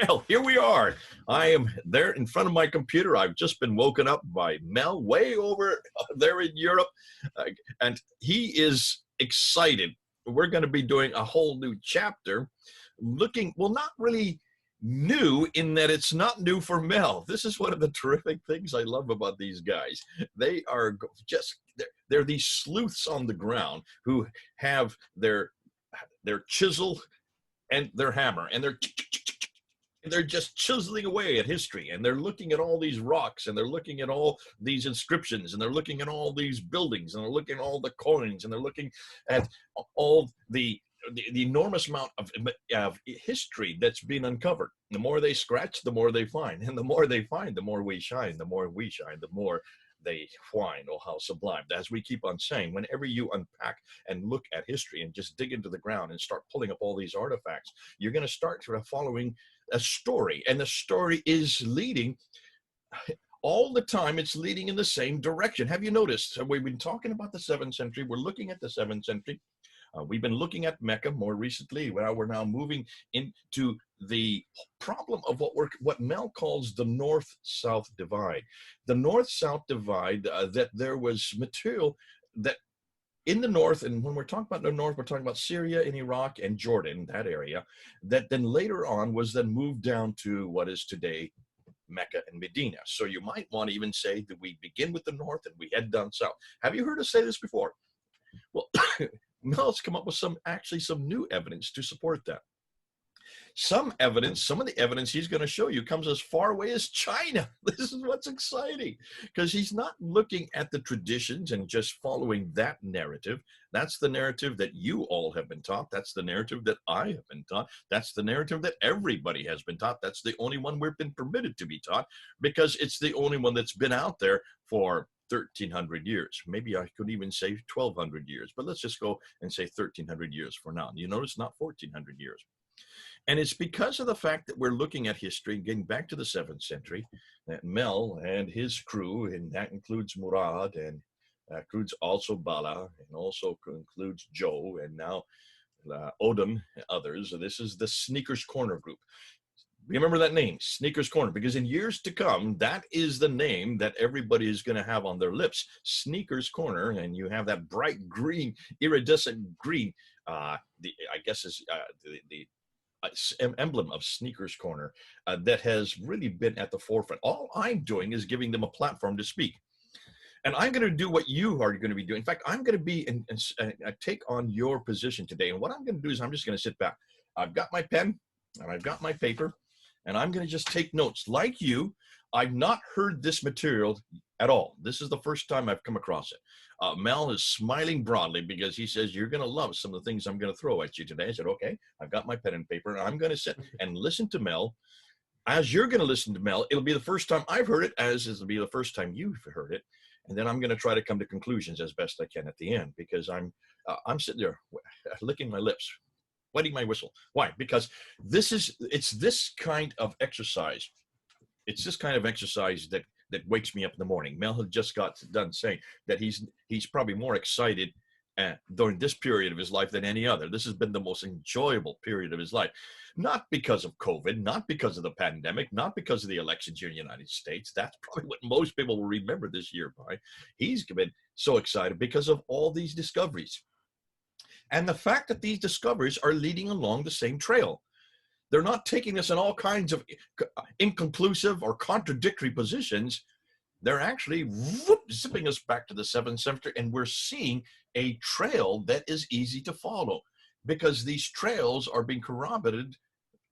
Well, here we are. I am there in front of my computer. I've just been woken up by Mel way over there in Europe, uh, and he is excited. We're going to be doing a whole new chapter, looking, well, not really new in that it's not new for Mel. This is one of the terrific things I love about these guys. They are just, they're these sleuths on the ground who have their chisel and their hammer, and they're just chiseling away at history, and they're looking at all these rocks, and they're looking at all these inscriptions, and they're looking at all these buildings, and they're looking at all the coins, and they're looking at all the enormous amount of history that's been uncovered. The more they scratch, the more they find, and the more they find, the more we shine. The more we shine, the more they whine. Oh, how sublime. As we keep on saying, whenever you unpack and look at history and just dig into the ground and start pulling up all these artifacts, you're going to start following a story, and the story is leading all the time. It's leading in the same direction. Have you noticed? We've been talking about the 7th century. We're looking at the 7th century. We've been looking at Mecca more recently. We're now moving into the problem of what Mel calls the North-South divide. The North-South divide, that there was material that in the north, and when we're talking about the north, we're talking about Syria and Iraq and Jordan, that area, that then later on was then moved down to what is today Mecca and Medina. So you might want to even say that we begin with the north and we head down south. Have you heard us say this before? Well, Mel's come up with some new evidence to support that. Some of the evidence he's going to show you comes as far away as China. This is what's exciting, because he's not looking at the traditions and just following that narrative. That's the narrative that you all have been taught. That's the narrative that I have been taught. That's the narrative that everybody has been taught. That's the only one we've been permitted to be taught, because it's the only one that's been out there for 1,300 years. Maybe I could even say 1,200 years, but let's just go and say 1,300 years for now. You notice, not 1,400 years. And it's because of the fact that we're looking at history, getting back to the 7th century, that Mel and his crew, and that includes Murad, and includes also Bala, and also includes Joe, and now Odom, and others. This is the Sneakers Corner group. Remember that name, Sneakers Corner, because in years to come, that is the name that everybody is going to have on their lips, Sneakers Corner. And you have that bright green, iridescent green, I guess is the emblem of Sneakers Corner, that has really been at the forefront. All I'm doing is giving them a platform to speak. And I'm going to do what you are going to be doing. In fact, I'm going to be take on your position today. And what I'm going to do is I'm just going to sit back. I've got my pen and I've got my paper, and I'm going to just take notes. Like you, I've not heard this material at all. This is the first time I've come across it. Mel is smiling broadly because he says, you're going to love some of the things I'm going to throw at you today. I said, okay, I've got my pen and paper, and I'm going to sit and listen to Mel. As you're going to listen to Mel, it'll be the first time I've heard it, as it'll be the first time you've heard it. And then I'm going to try to come to conclusions as best I can at the end, because I'm sitting there licking my lips, wetting my whistle. Why? Because it's this kind of exercise. It's this kind of exercise that wakes me up in the morning. Mel had just got done saying that he's probably more excited during this period of his life than any other. This has been the most enjoyable period of his life, not because of COVID, not because of the pandemic, not because of the elections here in the United States. That's probably what most people will remember this year by. He's been so excited because of all these discoveries. And the fact that these discoveries are leading along the same trail. They're not taking us in all kinds of inconclusive or contradictory positions. They're actually zipping us back to the 7th century, and we're seeing a trail that is easy to follow, because these trails are being corroborated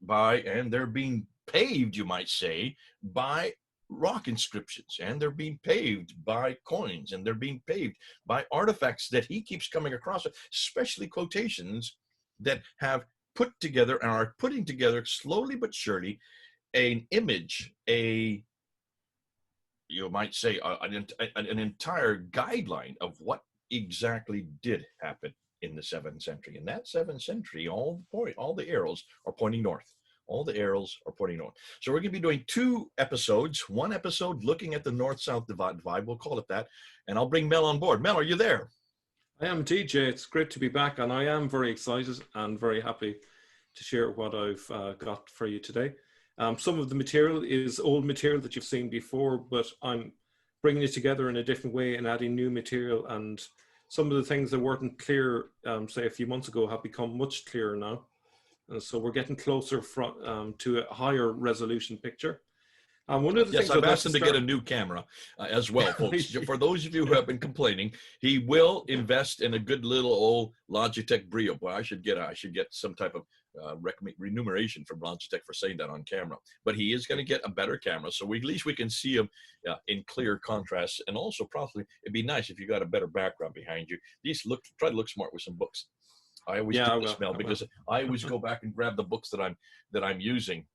by, and they're being paved, you might say, by rock inscriptions, and they're being paved by coins, and they're being paved by artifacts that he keeps coming across, especially quotations that have put together and are putting together slowly but surely an image, you might say an entire guideline of what exactly did happen in the 7th century. In that 7th century, all the arrows are pointing north. All the arrows are pointing north. So we're going to be doing 2 episodes. One episode looking at the North-South divide, we'll call it that, and I'll bring Mel on board. Mel, are you there? I am, TJ. It's great to be back, and I am very excited and very happy to share what I've got for you today. Some of the material is old material that you've seen before, but I'm bringing it together in a different way and adding new material. And some of the things that weren't clear, say a few months ago, have become much clearer now. And so we're getting closer to a higher resolution picture. One of the Yes, things I've I'd like asked to him to start... get a new camera as well, folks. For those of you who have been complaining, he will invest in a good little old Logitech Brio. Boy, I should get some type of remuneration from Logitech for saying that on camera. But he is going to get a better camera, so at least we can see him in clear contrast. And also, probably it'd be nice if you got a better background behind you. Try to look smart with some books. I always do this, Mel, because I always go back and grab the books that I'm using.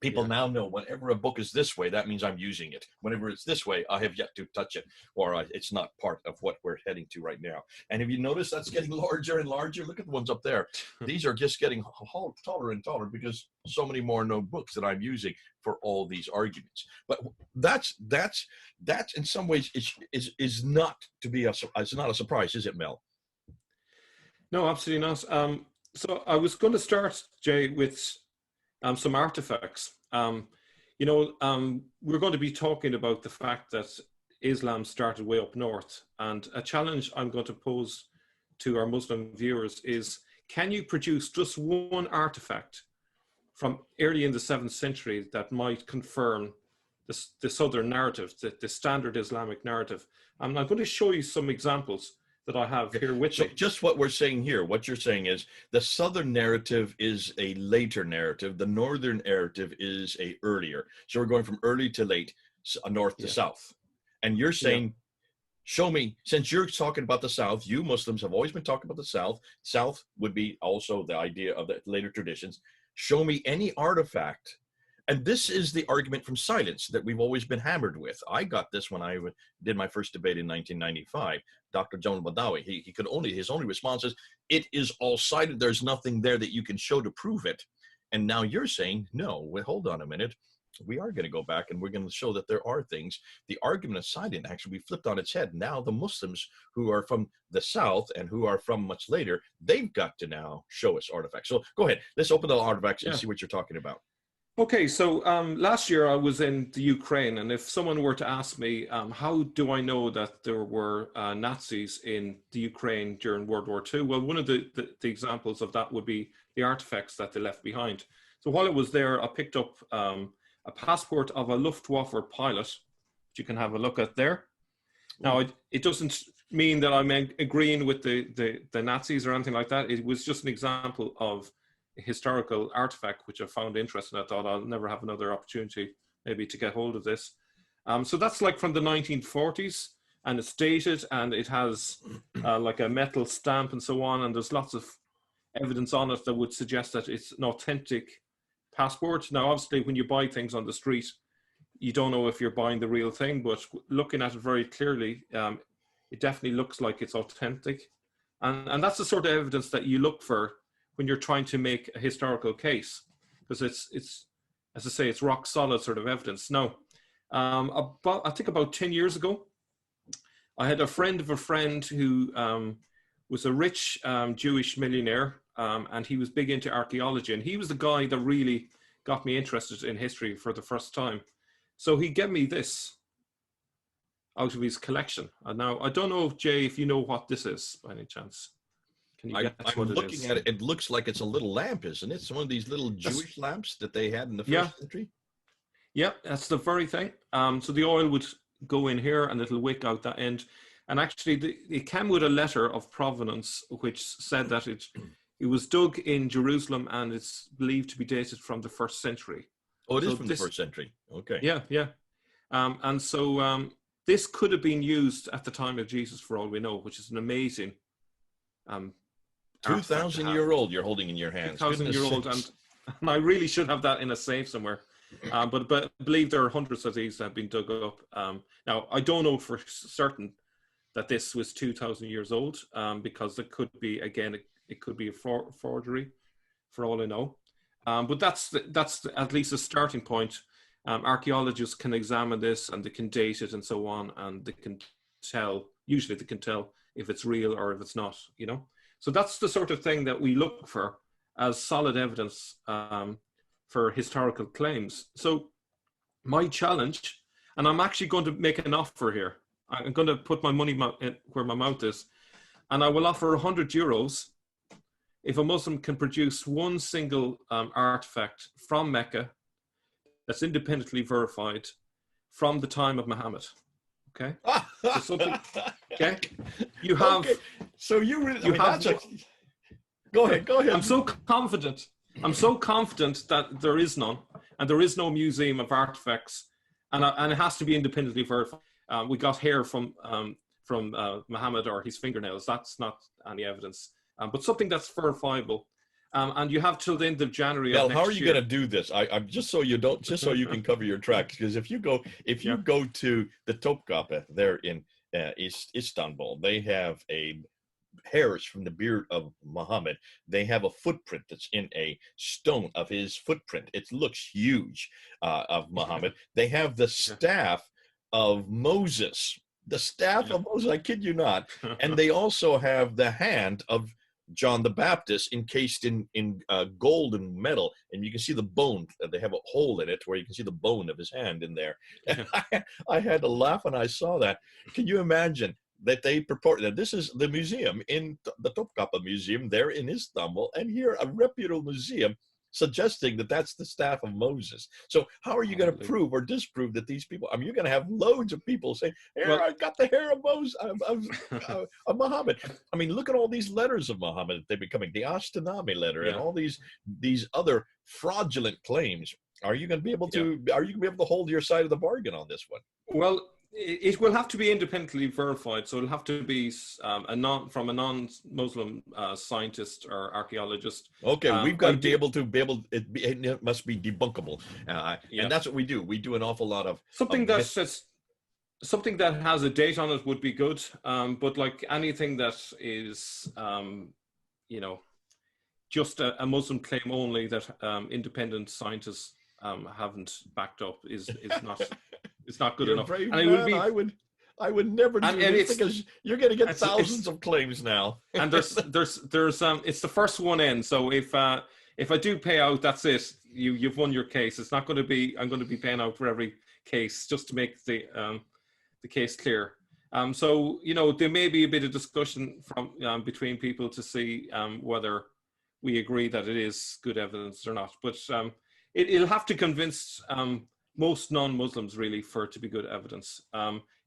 People now know whenever a book is this way, that means I'm using it. Whenever it's this way, I have yet to touch it, or it's not part of what we're heading to right now. And if you notice, that's getting larger and larger. Look at the ones up there. These are just getting taller and taller because so many more known books that I'm using for all these arguments. But that's in some ways is not to be it's not a surprise, is it, Mel? No, absolutely not. So I was going to start, Jay, with some artifacts. We're going to be talking about the fact that Islam started way up north, and a challenge I'm going to pose to our Muslim viewers is, can you produce just one artifact from early in the 7th century that might confirm the southern narrative, the standard Islamic narrative? And I'm going to show you some examples that I have here with me. Just what we're saying here, what you're saying is the southern narrative is a later narrative. The northern narrative is a earlier. So we're going from early to late, north to south. And you're saying, show me, since you're talking about the South, you Muslims have always been talking about the South. South would be also the idea of the later traditions. Show me any artifact. And this is the argument from silence that we've always been hammered with. I got this when I did my first debate in 1995. Dr. John Badawi, his only response is, it is all cited. There's nothing there that you can show to prove it. And now you're saying, no, hold on a minute. We are going to go back and we're going to show that there are things. The argument of silence actually flipped on its head. Now the Muslims who are from the South and who are from much later, they've got to now show us artifacts. So go ahead. Let's open the artifacts and see what you're talking about. Okay, so last year I was in the Ukraine, and if someone were to ask me, how do I know that there were Nazis in the Ukraine during World War II? Well, one of the examples of that would be the artifacts that they left behind. So while I was there, I picked up a passport of a Luftwaffe pilot, which you can have a look at there. Now, it doesn't mean that I'm agreeing with the Nazis or anything like that. It was just an example of a historical artifact, which I found interesting. I thought I'll never have another opportunity maybe to get hold of this. So that's like from the 1940s, and it's dated, and it has like a metal stamp and so on, and there's lots of evidence on it that would suggest that it's an authentic passport. Now, obviously, when you buy things on the street, you don't know if you're buying the real thing, but looking at it very clearly, it definitely looks like it's authentic. And that's the sort of evidence that you look for when you're trying to make a historical case, because it's, as I say, it's rock solid sort of evidence. Now, I think about 10 years ago, I had a friend of a friend who was a rich Jewish millionaire, and he was big into archaeology, and he was the guy that really got me interested in history for the first time. So he gave me this out of his collection. And now, I don't know, Jay, if you know what this is by any chance. I'm looking at it. It looks like it's a little lamp, isn't it? It's one of these little Jewish lamps that they had in the first century. Yeah, that's the very thing. So the oil would go in here and it'll wick out that end. And actually, it came with a letter of provenance, which said that it was dug in Jerusalem and it's believed to be dated from the 1st century. Oh, it is from the 1st century. Okay. Yeah, yeah. And so this could have been used at the time of Jesus, for all we know, which is an amazing 2,000-year-old you're holding in your hands. 2,000-year-old, and I really should have that in a safe somewhere. But I believe there are hundreds of these that have been dug up. Now, I don't know for certain that this was 2,000 years old, because it could be, again, it could be a forgery, for all I know. But that's at least a starting point. Archaeologists can examine this and they can date it and so on, and they can tell, usually they can tell if it's real or if it's not, you know. So that's the sort of thing that we look for as solid evidence for historical claims. So my challenge, and I'm actually going to make an offer here. I'm going to put my money where my mouth is, and I will offer €100 if a Muslim can produce one single artifact from Mecca that's independently verified from the time of Muhammad. Okay, so something. Okay, you have. Okay. So you really. You have. Go ahead. Go ahead. I'm so confident that there is none, and there is no museum of artifacts, and it has to be independently verified. We got hair from Muhammad or his fingernails. That's not any evidence, but something that's verifiable. And you have till the end of January. Now, how are you going to do this? I'm just so you can cover your tracks. Because if you go to the Topkapi there in Istanbul, they have hairs from the beard of Muhammad. They have a footprint that's in a stone of his footprint. It looks huge of Muhammad. They have the staff of Moses. The staff of Moses. I kid you not. And they also have the hand of John the Baptist encased in gold and metal, and you can see the bone. They have a hole in it where you can see the bone of his hand in there. And I had to laugh when I saw that. Can you imagine that they purport that this is the museum in the Topkapi Museum there in Istanbul, and here a reputable museum suggesting that that's the staff of Moses. So how are you going to prove or disprove that these people, I mean, you're going to have loads of people saying, here, well, I got the hair of Moses, of Muhammad. I mean, look at all these letters of Muhammad that they're becoming, the Ashtenami letter and all these other fraudulent claims. Are you going to be able to, hold your side of the bargain on this one? Well, it will have to be independently verified, so it'll have to be from a non-Muslim scientist or archaeologist. Okay, we've got to be able. It must be debunkable, and that's what we do. We do an awful lot of something something that has a date on it would be good, but like anything that is, just a Muslim claim only that independent scientists haven't backed up is not. It's not good enough. And it would be, I would never do this because you're going to get thousands of claims now. And there's it's the first one in. So if I do pay out, that's it. You've won your case. It's not going to be. I'm going to be paying out for every case just to make the case clear. So there may be a bit of discussion from between people to see whether we agree that it is good evidence or not. But it'll have to convince most non-Muslims really for it to be good evidence.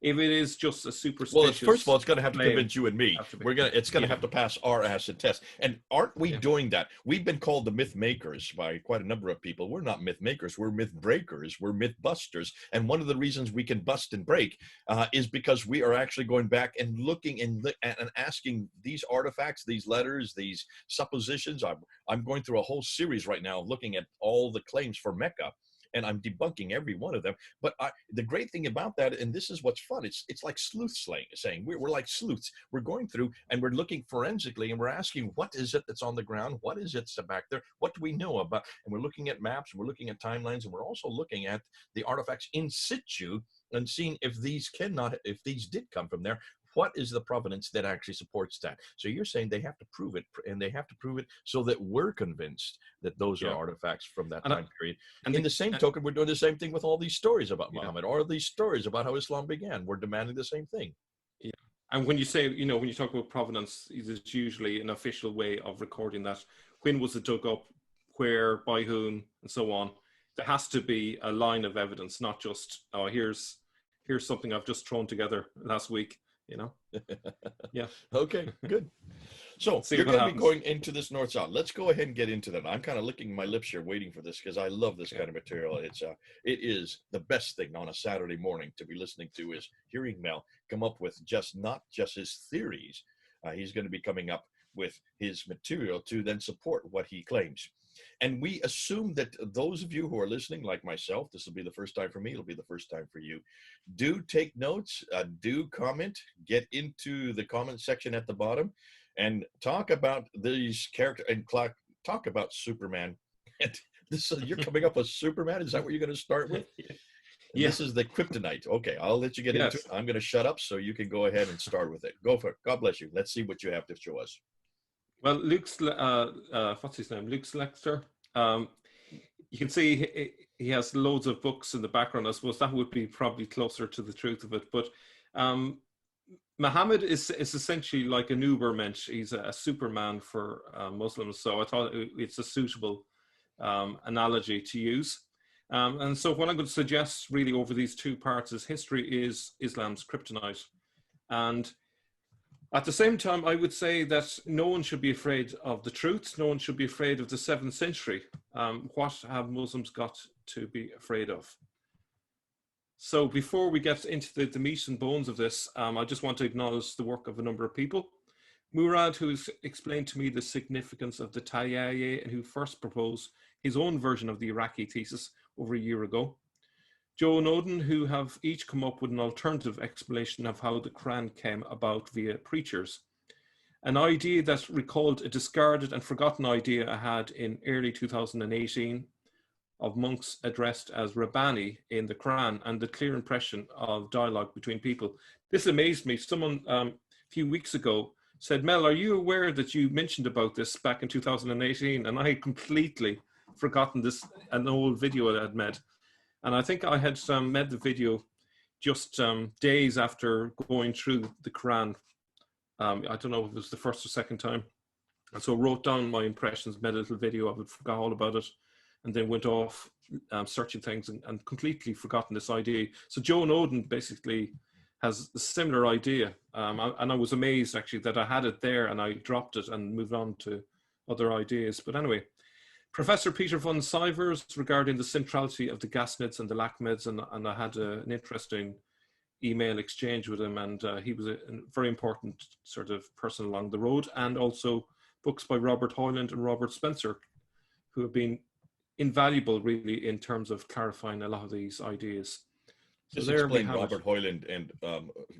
If it is just a superstitious, well, first of all, it's going to have to convince you and me. It's going to have to pass our acid test. And aren't we doing that? We've been called the myth makers by quite a number of people. We're not myth makers. We're myth breakers. We're myth busters. And one of the reasons we can bust and break is because we are actually going back and looking and asking these artifacts, these letters, these suppositions. I'm going through a whole series right now looking at all the claims for Mecca. And I'm debunking every one of them. But the great thing about that, and this is what's fun, it's like sleuth saying we're like sleuths. We're going through and we're looking forensically and we're asking, what is it that's on the ground? What is it back there? What do we know about? And we're looking at maps, and we're looking at timelines, and we're also looking at the artifacts in situ and seeing if these did come from there. What is the provenance that actually supports that? So you're saying they have to prove it, and they have to prove it so that we're convinced that those are artifacts from that time period. And in the same token, we're doing the same thing with all these stories about Muhammad, or these stories about how Islam began. We're demanding the same thing. Yeah. And when you say, when you talk about provenance, it's usually an official way of recording that. When was it dug up? Where? By whom? And so on. There has to be a line of evidence, not just, here's something I've just thrown together last week. Yeah. Okay, good. So you're going to be going into this north-south. Let's go ahead and get into that. I'm kind of licking my lips here waiting for this because I love this kind of material. It is the best thing on a Saturday morning to be listening to is hearing Mel come up with not just his theories. He's going to be coming up with his material to then support what he claims. And we assume that those of you who are listening, like myself, this will be the first time for me, it'll be the first time for you. Do take notes, do comment, get into the comment section at the bottom, and talk about these characters, and talk about Superman. And you're coming up with Superman? Is that what you're going to start with? Yeah. This is the kryptonite. Okay, I'll let you get into it. I'm going to shut up so you can go ahead and start with it. Go for it. God bless you. Let's see what you have to show us. Well, what's his name? Luke Slexter. you can see he has loads of books in the background. I suppose that would be probably closer to the truth of it. But Muhammad is essentially like an Ubermensch. He's a Superman for Muslims. So I thought it's a suitable analogy to use. And so what I'm going to suggest really over these two parts is history is Islam's kryptonite. And at the same time, I would say that no one should be afraid of the truth. No one should be afraid of the 7th century. What have Muslims got to be afraid of? So before we get into the meat and bones of this, I just want to acknowledge the work of a number of people. Murad, who's explained to me the significance of the Tayyaya and who first proposed his own version of the Iraqi thesis over a year ago. Joe and Odin, who have each come up with an alternative explanation of how the Quran came about via preachers. An idea that recalled a discarded and forgotten idea I had in early 2018 of monks addressed as Rabbani in the Quran and the clear impression of dialogue between people. This amazed me. Someone a few weeks ago said, Mel, are you aware that you mentioned about this back in 2018? And I had completely forgotten this, an old video I had made. And I think I had made the video just days after going through the Quran. I don't know if it was the first or second time. And so wrote down my impressions, made a little video of it, forgot all about it, and then went off searching things and completely forgotten this idea. So Joe and Odin basically has a similar idea. And I was amazed actually that I had it there and I dropped it and moved on to other ideas. But anyway, Professor Peter von Sivers regarding the centrality of the Ghasnids and the Lakhmids, and I had an interesting email exchange with him, and he was a very important sort of person along the road, and also books by Robert Hoyland and Robert Spencer, who have been invaluable really in terms of clarifying a lot of these ideas. So just explain Robert Hoyland and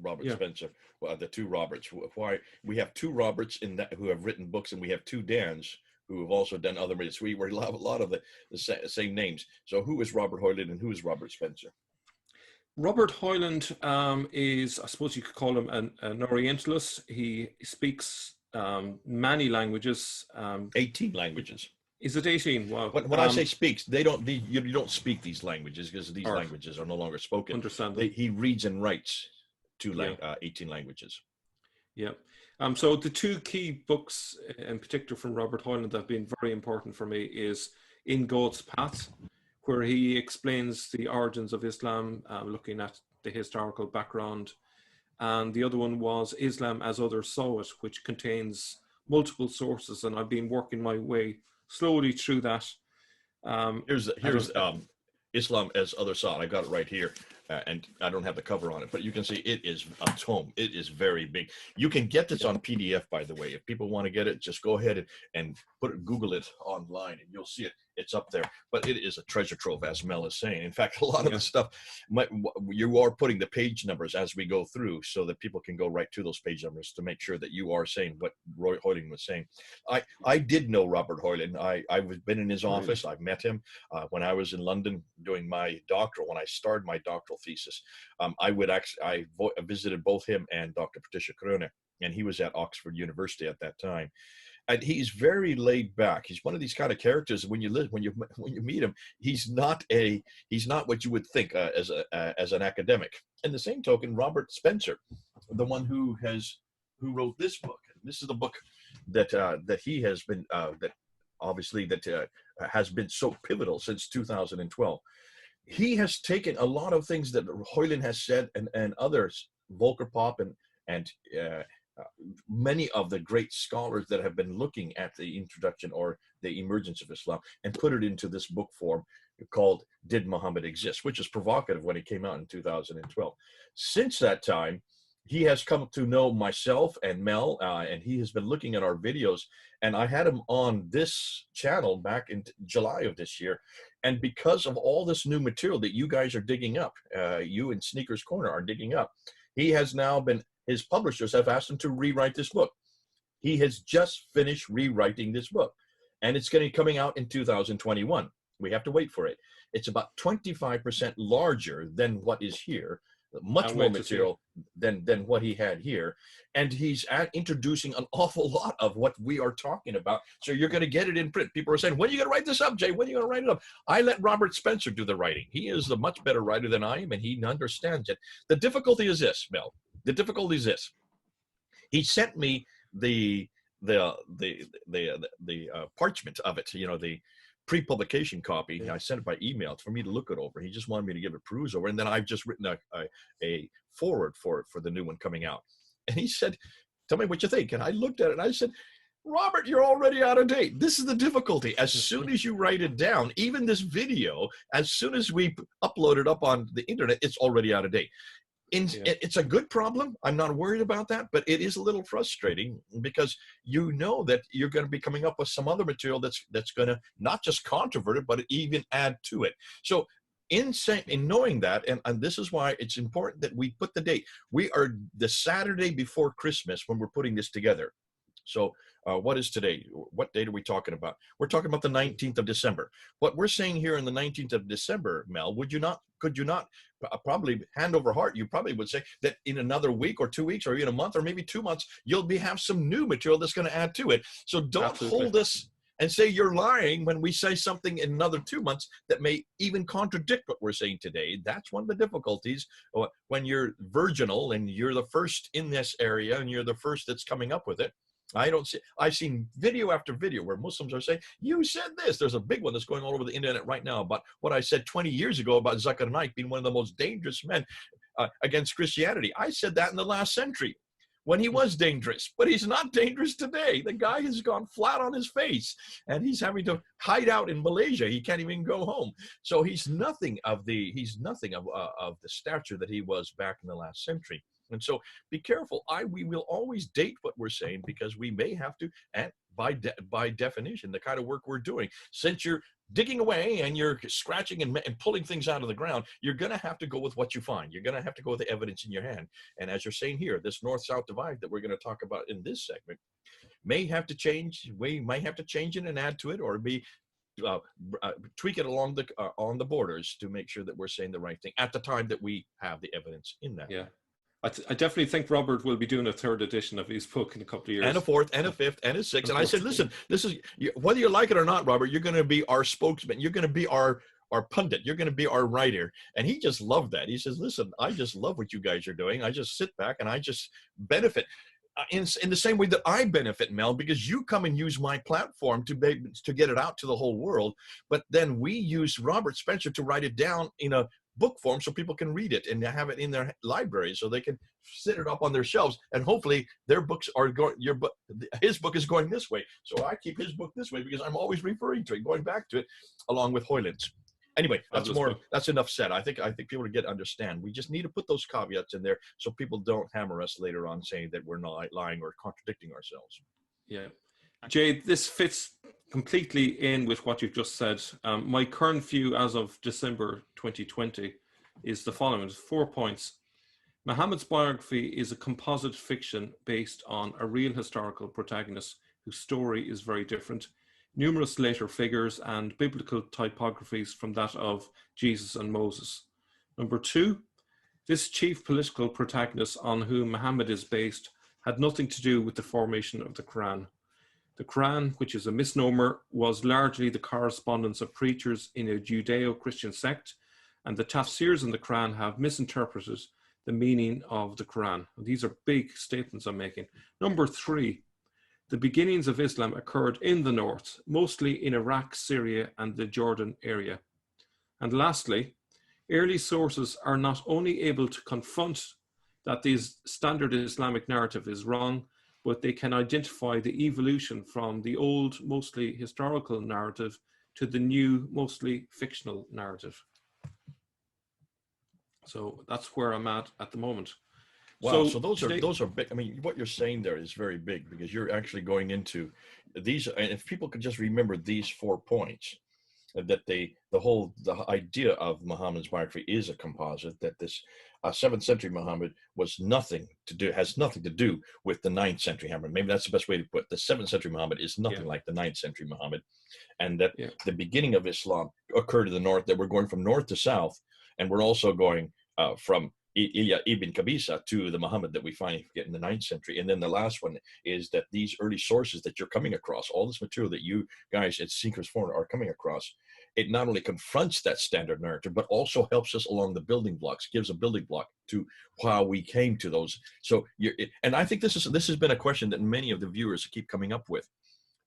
Robert Spencer, well, the two Roberts. Why we have two Roberts in that who have written books, and we have two Dans who have also done other readings. We have a lot of the same names. So who is Robert Hoyland and who is Robert Spencer? Robert Hoyland is, I suppose you could call him an Orientalist. He speaks many languages. 18 languages. Is it 18? Wow. When I say speaks, you don't speak these languages because these languages are no longer spoken. Understand. He reads and writes 18 languages. Yeah. So the two key books in particular from Robert Hoyland that have been very important for me is In God's Path, where he explains the origins of Islam, looking at the historical background. And the other one was Islam as Others Saw It, which contains multiple sources. And I've been working my way slowly through that. Here's Islam as Others Saw It. I got it right here. And I don't have the cover on it, but you can see it is a tome. It is very big. You can get this on PDF, by the way. If people want to get it, just go ahead and Google it online, and you'll see it. It's up there. But it is a treasure trove, as Mel is saying. In fact, a lot of the stuff, you are putting the page numbers as we go through so that people can go right to those page numbers to make sure that you are saying what Roy Hoyland was saying. I did know Robert Hoyland. I've been in his office. I've met him when I was in London doing my doctoral. When I started my doctoral thesis, I visited both him and Dr. Patricia Kroner, and he was at Oxford University at that time. And he's very laid back. He's one of these kind of characters. When you meet him, he's not what you would think as an academic. And the same token, Robert Spencer, the one who wrote this book. This is the book that he has been has been so pivotal since 2012. He has taken a lot of things that Hoyland has said and others, Volker Popp and many of the great scholars that have been looking at the introduction or the emergence of Islam, and put it into this book form called Did Muhammad Exist?, which is provocative when it came out in 2012. Since that time, he has come to know myself and Mel, and he has been looking at our videos, and I had him on this channel back in July of this year. And because of all this new material that you guys are digging up, you and Sneakers Corner are digging up, he has now been, his publishers have asked him to rewrite this book. He has just finished rewriting this book, and it's going to be coming out in 2021. We have to wait for it. It's about 25% larger than what is here, much Can't more wait to see it. material than what he had here, and he's introducing an awful lot of what we are talking about. So you're going to get it in print. People are saying, when are you going to write this up, Jay? When are you going to write it up? I let Robert Spencer do the writing. He is a much better writer than I am, and he understands it. The difficulty is this, Mel. The difficulty is this. He sent me the parchment of it, the pre-publication copy. Yeah. I sent it by email for me to look it over. He just wanted me to give it a peruse over, and then I've just written a forward for the new one coming out. And he said, "Tell me what you think." And I looked at it and I said, "Robert, you're already out of date. This is the difficulty. As soon as you write it down, even this video, as soon as we upload it up on the internet, it's already out of date." It's a good problem. I'm not worried about that, but it is a little frustrating because you know that you're going to be coming up with some other material that's going to not just controvert it, but even add to it. So in knowing that, and this is why it's important that we put the date. We are the Saturday before Christmas when we're putting this together. So what is today? What date are we talking about? We're talking about the 19th of December. What we're saying here in the 19th of December, Mel, could you not probably hand over heart, you probably would say that in another week or 2 weeks or even a month or maybe 2 months, you'll have some new material that's going to add to it. So don't Absolutely. hold us and say you're lying when we say something in another 2 months that may even contradict what we're saying today. That's one of the difficulties when you're virginal and you're the first in this area and you're the first that's coming up with it. I've seen video after video where Muslims are saying, "You said this." There's a big one that's going all over the internet right now about what I said 20 years ago about Zakir Naik being one of the most dangerous men against Christianity. I said that in the last century when he was dangerous, but he's not dangerous today. The guy has gone flat on his face and he's having to hide out in Malaysia. He can't even go home. So he's nothing of the stature that he was back in the last century. And so be careful. We will always date what we're saying because we may have to, and by definition, the kind of work we're doing, since you're digging away and you're scratching and pulling things out of the ground, you're going to have to go with what you find. You're going to have to go with the evidence in your hand. And as you're saying here, this north-south divide that we're going to talk about in this segment may have to change. We might have to change it and add to it, or tweak it along on the borders to make sure that we're saying the right thing at the time that we have the evidence in that. Yeah. I definitely think Robert will be doing a third edition of his book in a couple of years. And a fourth, and a fifth, and a sixth. And I said, listen, this is, whether you like it or not, Robert, you're going to be our spokesman. You're going to be our pundit. You're going to be our writer. And he just loved that. He says, listen, I just love what you guys are doing. I just sit back and I just benefit. In the same way that I benefit, Mel, because you come and use my platform to get it out to the whole world. But then we use Robert Spencer to write it down in a book form so people can read it and have it in their library so they can sit it up on their shelves, and hopefully their books are going, his book is going this way, so I keep his book this way because I'm always referring to it, going back to it along with Hoyland's. Anyway, that's enough said. I think people understand. We just need to put those caveats in there so people don't hammer us later on saying that we're not lying or contradicting ourselves. Yeah. Jay, this fits completely in with what you've just said. My current view as of December 2020 is the following: 4 points. Muhammad's biography is a composite fiction based on a real historical protagonist whose story is very different, numerous later figures and biblical typographies from that of Jesus and Moses. Number 2, this chief political protagonist on whom Muhammad is based had nothing to do with the formation of the Quran. The Quran, which is a misnomer, was largely the correspondence of preachers in a Judeo-Christian sect, and the tafsirs in the Quran have misinterpreted the meaning of the Quran. These are big statements I'm making. Number 3, the beginnings of Islam occurred in the north, mostly in Iraq, Syria, and the Jordan area. And lastly, early sources are not only able to confront that this standard Islamic narrative is wrong, but they can identify the evolution from the old, mostly historical narrative to the new, mostly fictional narrative. So that's where I'm at the moment. Wow, so those are big. I mean, what you're saying there is very big because you're actually going into these, and if people could just remember these 4 points, that the idea of Muhammad's biography is a composite, that this 7th century Muhammad has nothing to do with the 9th century Muhammad. Maybe that's the best way to put it. The 7th century Muhammad is nothing like the 9th century Muhammad, and that the beginning of Islam occurred in the north, that we're going from north to south, and we're also going from Ibn Qabisa to the Muhammad that we finally get in the 9th century. And then the last one is that these early sources that you're coming across, all this material that you guys at Seekers Forum are coming across, it not only confronts that standard narrative, but also helps us along the building blocks, gives a building block to how we came to those. So, and I think this has been a question that many of the viewers keep coming up with.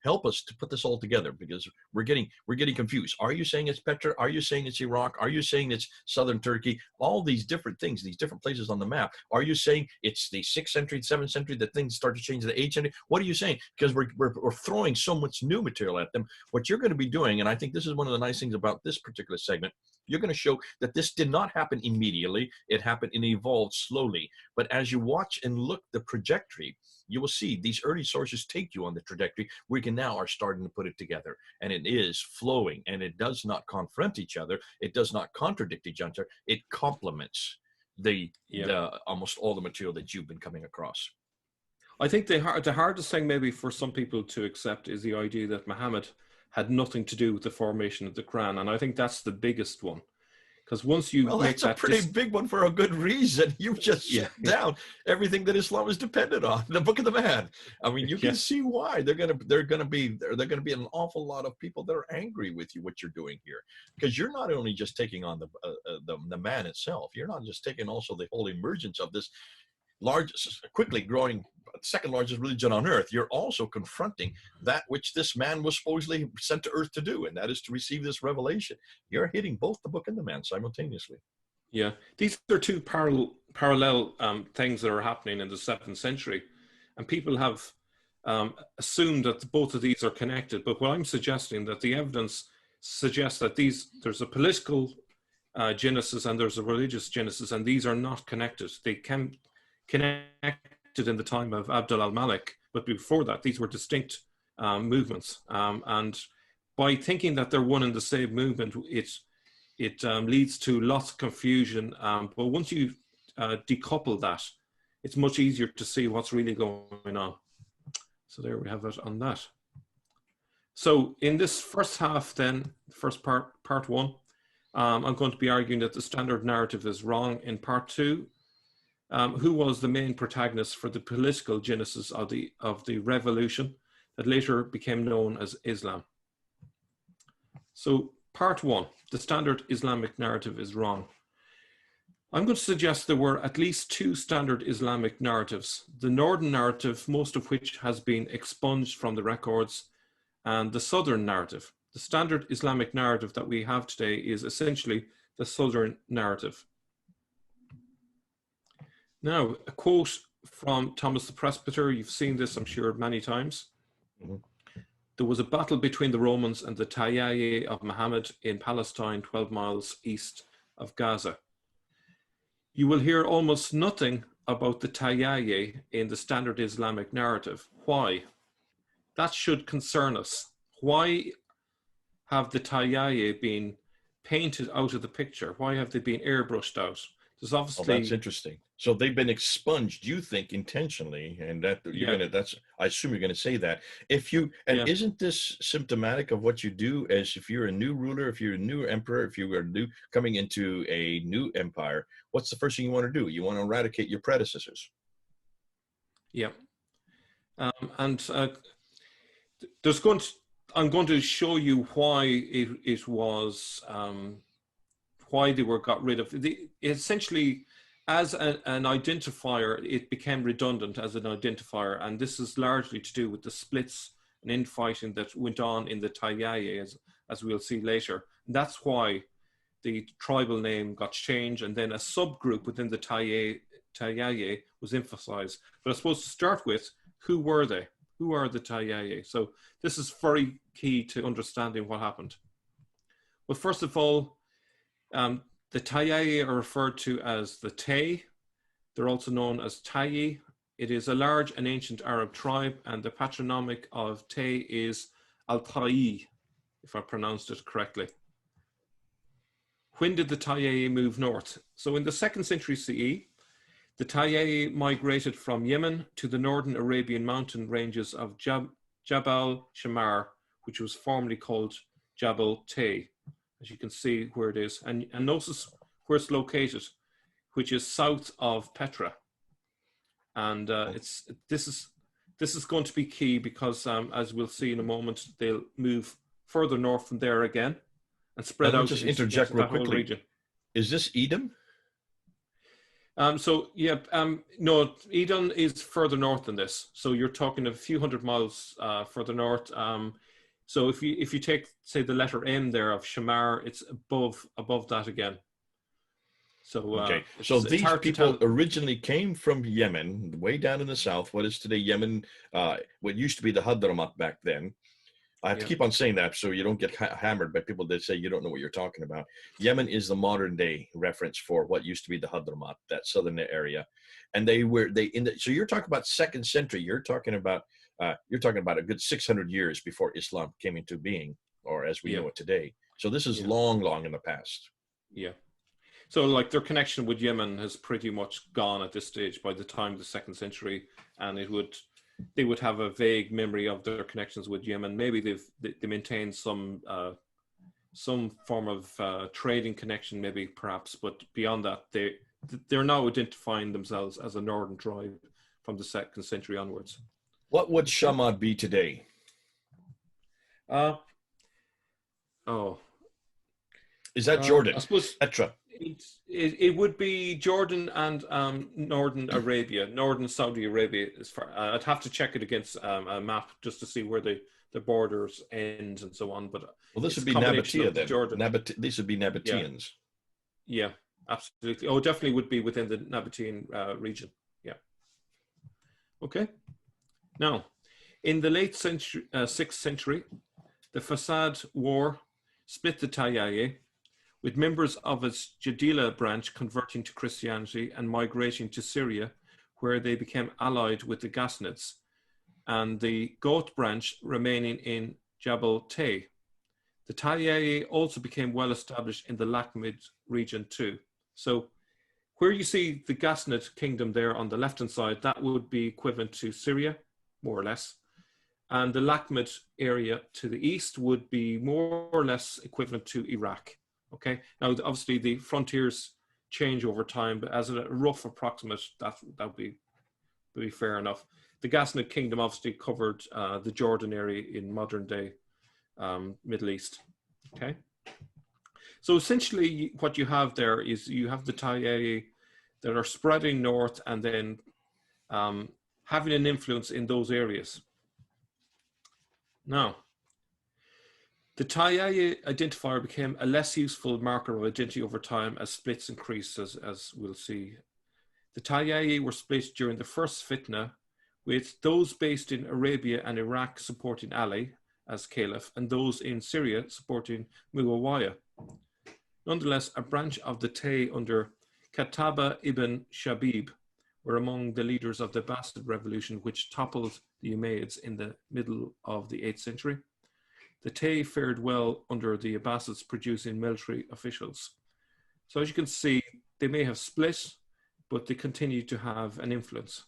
Help us to put this all together, because we're getting confused. Are you saying it's Petra? Are you saying it's Iraq? Are you saying it's southern Turkey? All these different things, these different places on the map. Are you saying it's the 6th century, 7th century that things start to change to the 8th century? What are you saying? Because we're throwing so much new material at them. What you're going to be doing, and I think this is one of the nice things about this particular segment, you're going to show that this did not happen immediately. It happened and evolved slowly. But as you watch and look the trajectory, you will see these early sources take you on the trajectory. We can now are starting to put it together, and it is flowing, and it does not confront each other. It does not contradict each other. It complements the almost all the material that you've been coming across. I think the hardest thing maybe for some people to accept is the idea that Muhammad had nothing to do with the formation of the Quran, and I think that's the biggest one. Because once you make that's a pretty big one for a good reason. You've just shut down everything that Islam is dependent on. The Book of the Man. I mean, you can see why they're gonna be an awful lot of people that are angry with you what you're doing here, because you're not only just taking on the man itself. You're not just taking also the whole emergence of this quickly growing second largest religion on earth. You're also confronting that which this man was supposedly sent to earth to do, and that is to receive this revelation. You're hitting both the book and the man simultaneously. Yeah, these are two parallel things that are happening in the 7th century, and people have assumed that both of these are connected. But what I'm suggesting, that the evidence suggests that there's a political genesis and there's a religious genesis, and these are not connected. They can connected in the time of Abd al-Malik, but before that, these were distinct movements. And by thinking that they're one and the same movement, it leads to lots of confusion. But once you decouple that, it's much easier to see what's really going on. So there we have it on that. So in this first half then, first part one, I'm going to be arguing that the standard narrative is wrong. In part two, who was the main protagonist for the political genesis of the revolution that later became known as Islam. So part one, the standard Islamic narrative is wrong. I'm going to suggest there were at least two standard Islamic narratives: the northern narrative, most of which has been expunged from the records, and the southern narrative. The standard Islamic narrative that we have today is essentially the southern narrative. Now, a quote from Thomas the Presbyter. You've seen this, I'm sure, many times. Mm-hmm. There was a battle between the Romans and the Tayyaye of Muhammad in Palestine, 12 miles east of Gaza. You will hear almost nothing about the Tayyaye in the standard Islamic narrative. Why? That should concern us. Why have the Tayyaye been painted out of the picture? Why have they been airbrushed out? There's obviously... Oh, that's interesting. So they've been expunged, you think, intentionally, and that I assume you're gonna say that. Isn't this symptomatic of what you do as if you're a new ruler, if you're a new emperor, if you are coming into a new empire? What's the first thing you want to do? You want to eradicate your predecessors. Yeah, I'm going to show you why it was why they were got rid of essentially. As an identifier, it became redundant as an identifier, and this is largely to do with the splits and infighting that went on in the Tayyaye, as we'll see later. And that's why the tribal name got changed, and then a subgroup within the Tayyaye was emphasized. But I suppose to start with, who were they? Who are the Tayyaye? So this is very key to understanding what happened. Well, first of all, the Tayyaye are referred to as the Tay. They're also known as Tayyi. It is a large and ancient Arab tribe, and the patronymic of Tay is Al-Tayyi, if I pronounced it correctly. When did the Tayyaye move north? So in the 2nd century CE, the Tayyaye migrated from Yemen to the northern Arabian mountain ranges of Jabal Shamar, which was formerly called Jabal Tay. As you can see where it is, and notice where it's located. which is south of Petra, and this is going to be key because, as we'll see in a moment, they'll move further north from there again and spread Let me out just into interject real that whole quickly. region. Is this Edom? No, Edom is further north than this. So you're talking a few hundred miles further north. So if you take, say, the letter M there of Shamar, it's above that again. So Okay, so these people originally came from Yemen, way down in the south. What is today Yemen? What used to be the Hadramaut back then. I have to keep on saying that so you don't get hammered by people that say you don't know what you're talking about. Yemen is the modern day reference for what used to be the Hadramaut, that southern area. And so you're talking about 2nd century. You're talking about a good 600 years before Islam came into being, or as we know it today. So this is long in the past. Yeah. So like their connection with Yemen has pretty much gone at this stage by the time of the 2nd century, and they would have a vague memory of their connections with Yemen. Maybe they maintain some form of trading connection, maybe perhaps, but beyond that, they're now identifying themselves as a northern tribe from the 2nd century onwards. What would Shamad be today? Is that Jordan? I suppose Petra. It would be Jordan and northern Arabia, northern Saudi Arabia. As far I'd have to check it against a map just to see where the borders end and so on. But this would be Nabatea then. Jordan. These would be Nabateans. Yeah, absolutely. Oh, definitely would be within the Nabatean region. Yeah. Okay. Now, in the late 6th century, the Fasad War split the Tayyaye, with members of its Jadila branch converting to Christianity and migrating to Syria, where they became allied with the Ghassanids, and the Goth branch remaining in Jabal Tay. The Tayyaye also became well established in the Lakhmid region too. So where you see the Ghassanid kingdom there on the left-hand side, that would be equivalent to Syria, more or less. And the Lakhmid area to the east would be more or less equivalent to Iraq. Okay. Now, obviously, the frontiers change over time, but as a rough approximate, that would be fair enough. The Ghassanid kingdom obviously covered the Jordan area in modern day Middle East. Okay. So essentially, what you have there is you have the Tayyaye that are spreading north and then having an influence in those areas. Now, the Tayyaye identifier became a less useful marker of identity over time as splits increased, as we'll see. The Tayyaye were split during the first fitna, with those based in Arabia and Iraq supporting Ali as caliph, and those in Syria supporting Muawiyah. Nonetheless, a branch of the Tay under Kataba ibn Shabib were among the leaders of the Abbasid revolution, which toppled the Umayyads in the middle of the 8th century. The Tay fared well under the Abbasids, producing military officials. So as you can see, they may have split, but they continue to have an influence.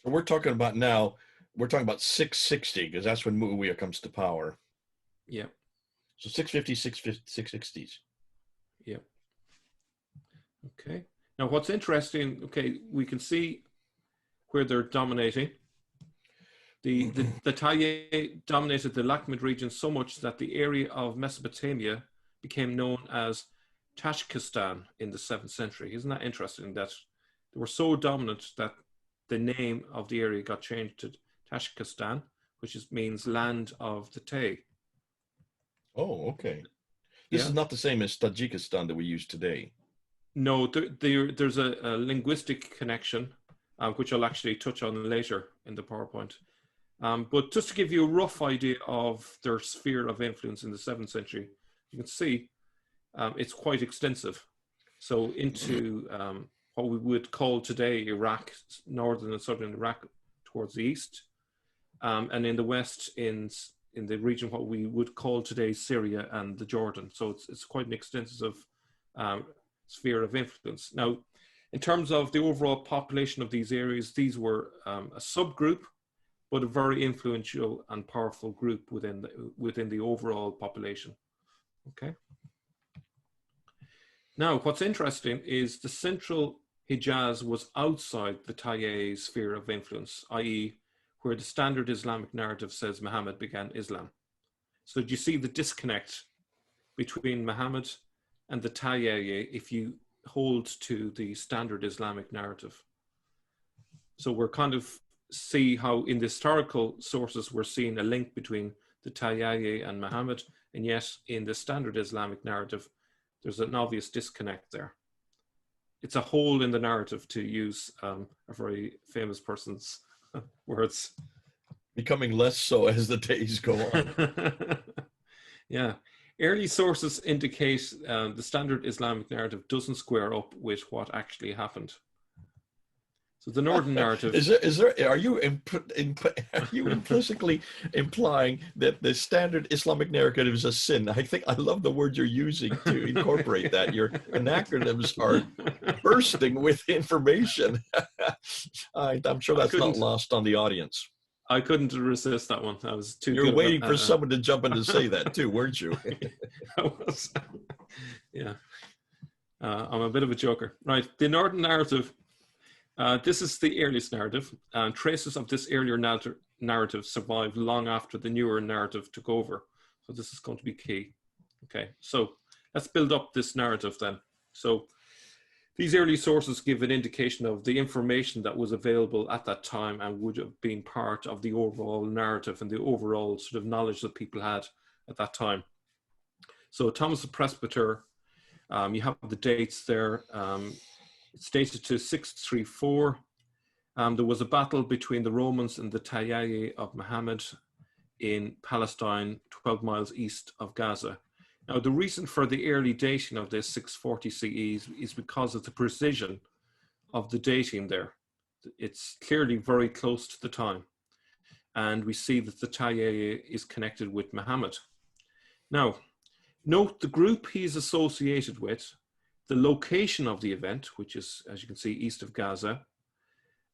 So we're talking about 660, because that's when Muawiyah comes to power. Yeah. So 650, 660s. Yeah. Okay. Now what's interesting, we can see where they're dominating. The Tayyaye dominated the Lakhmid region so much that the area of Mesopotamia became known as Tashkistan in the 7th century. Isn't that interesting that they were so dominant that the name of the area got changed to Tashkistan, which means land of the Tay. Oh, okay. This is not the same as Tajikistan that we use today. No, there's a linguistic connection, which I'll actually touch on later in the PowerPoint. But just to give you a rough idea of their sphere of influence in the 7th century, you can see it's quite extensive. So into what we would call today Iraq, northern and southern Iraq towards the east, and in the west in the region what we would call today Syria and the Jordan. So it's quite an extensive sphere of influence. Now, in terms of the overall population of these areas, these were a subgroup, but a very influential and powerful group within the overall population. Okay. Now, what's interesting is the central Hijaz was outside the Tayyi sphere of influence, i.e., where the standard Islamic narrative says Muhammad began Islam. So do you see the disconnect between Muhammad and the Tayyi if you hold to the standard Islamic narrative? So we're kind of see how in the historical sources we're seeing a link between the Tayyi and Muhammad, and yet in the standard Islamic narrative, there's an obvious disconnect there. It's a hole in the narrative, to use a very famous person's words. Becoming less so as the days go on. Yeah. Early sources indicate the standard Islamic narrative doesn't square up with what actually happened. So the northern narrative are you implicitly implying that the standard Islamic narrative is a sin? I love the word you're using to incorporate that. Your acronyms are bursting with information. I'm sure that's not lost on the audience. I couldn't resist that one. I was too. You're waiting for someone to jump in and say that too, weren't you? I was. Yeah. I'm a bit of a joker. Right. The northern narrative. This is the earliest narrative, and traces of this earlier narrative survived long after the newer narrative took over. So this is going to be key. Okay, so let's build up this narrative then. So these early sources give an indication of the information that was available at that time and would have been part of the overall narrative and the overall sort of knowledge that people had at that time. So Thomas the Presbyter, you have the dates there. It's dated to 634. There was a battle between the Romans and the Tayyi of Muhammad in Palestine, 12 miles east of Gaza. Now, the reason for the early dating of this 640 CE is because of the precision of the dating there. It's clearly very close to the time. And we see that the Tayyi is connected with Muhammad. Now, note the group he's associated with, the location of the event, which is, as you can see, east of Gaza,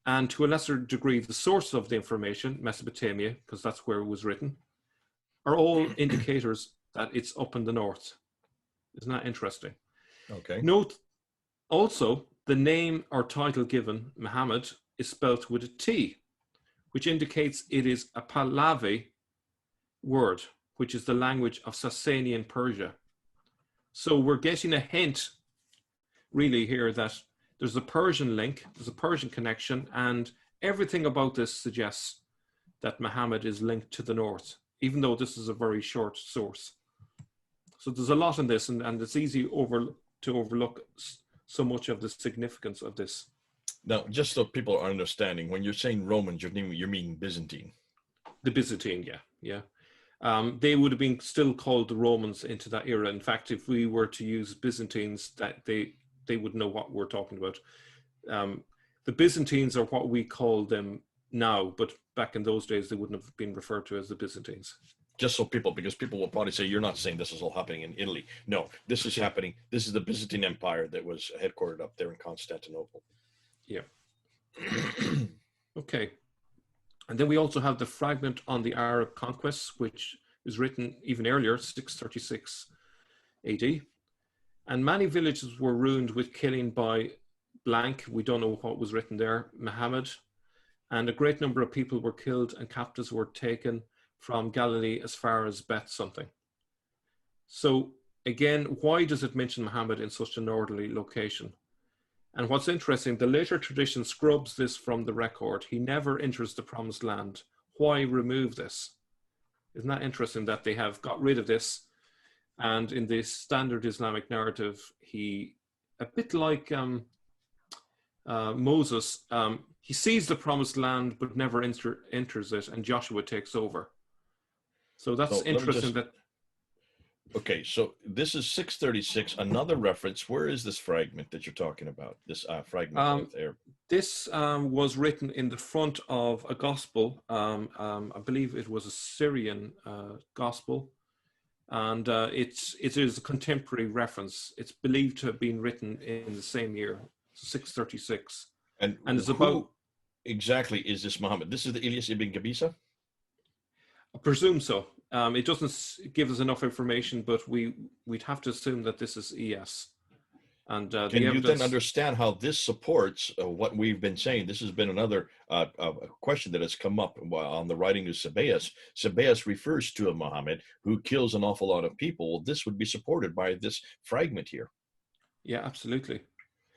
and to a lesser degree, the source of the information, Mesopotamia, because that's where it was written, are all indicators that it's up in the north. Isn't that interesting? Okay. Note also the name or title given, Muhammad, is spelt with a T, which indicates it is a Pahlavi word, which is the language of Sasanian Persia. So we're getting a hint really here that there's a Persian link, there's a Persian connection, and everything about this suggests that Muhammad is linked to the north, even though this is a very short source. So there's a lot in this, and it's easy to overlook so much of the significance of this. Now, just so people are understanding, when you're saying Romans, you mean Byzantine. The Byzantine, yeah. They would have been still called the Romans into that era. In fact, if we were to use Byzantines, that they would know what we're talking about. The Byzantines are what we call them now, but back in those days, they wouldn't have been referred to as the Byzantines. Just so because people will probably say, you're not saying this is all happening in Italy. No, this is happening. This is the Byzantine Empire that was headquartered up there in Constantinople. Yeah. Okay. And then we also have the fragment on the Arab conquests, which is written even earlier, 636 AD. And many villages were ruined with killing by blank. We don't know what was written there, Muhammad. And a great number of people were killed and captives were taken from Galilee as far as Beth something. So again, why does it mention Muhammad in such a northerly location? And what's interesting, the later tradition scrubs this from the record. He never enters the promised land. Why remove this? Isn't that interesting that they have got rid of this? And in the standard Islamic narrative, he, a bit like Moses, he sees the promised land but never enters it, and Joshua takes over. So that's interesting. Okay, so this is 636, another reference. Where is this fragment that you're talking about, this fragment there? This was written in the front of a gospel. I believe it was a Syrian gospel. And it is a contemporary reference. It's believed to have been written in the same year, 636. And it's about... Exactly is this Muhammad? This is the Ilyas ibn Qabisa? I presume so. It doesn't give us enough information, but we'd have to assume that this is ES. And Can the you then evidence, understand how this supports what we've been saying? This has been another question that has come up on the writing of Sabaeus. Sabaeus refers to a Muhammad who kills an awful lot of people. Well, this would be supported by this fragment here. yeah, absolutely.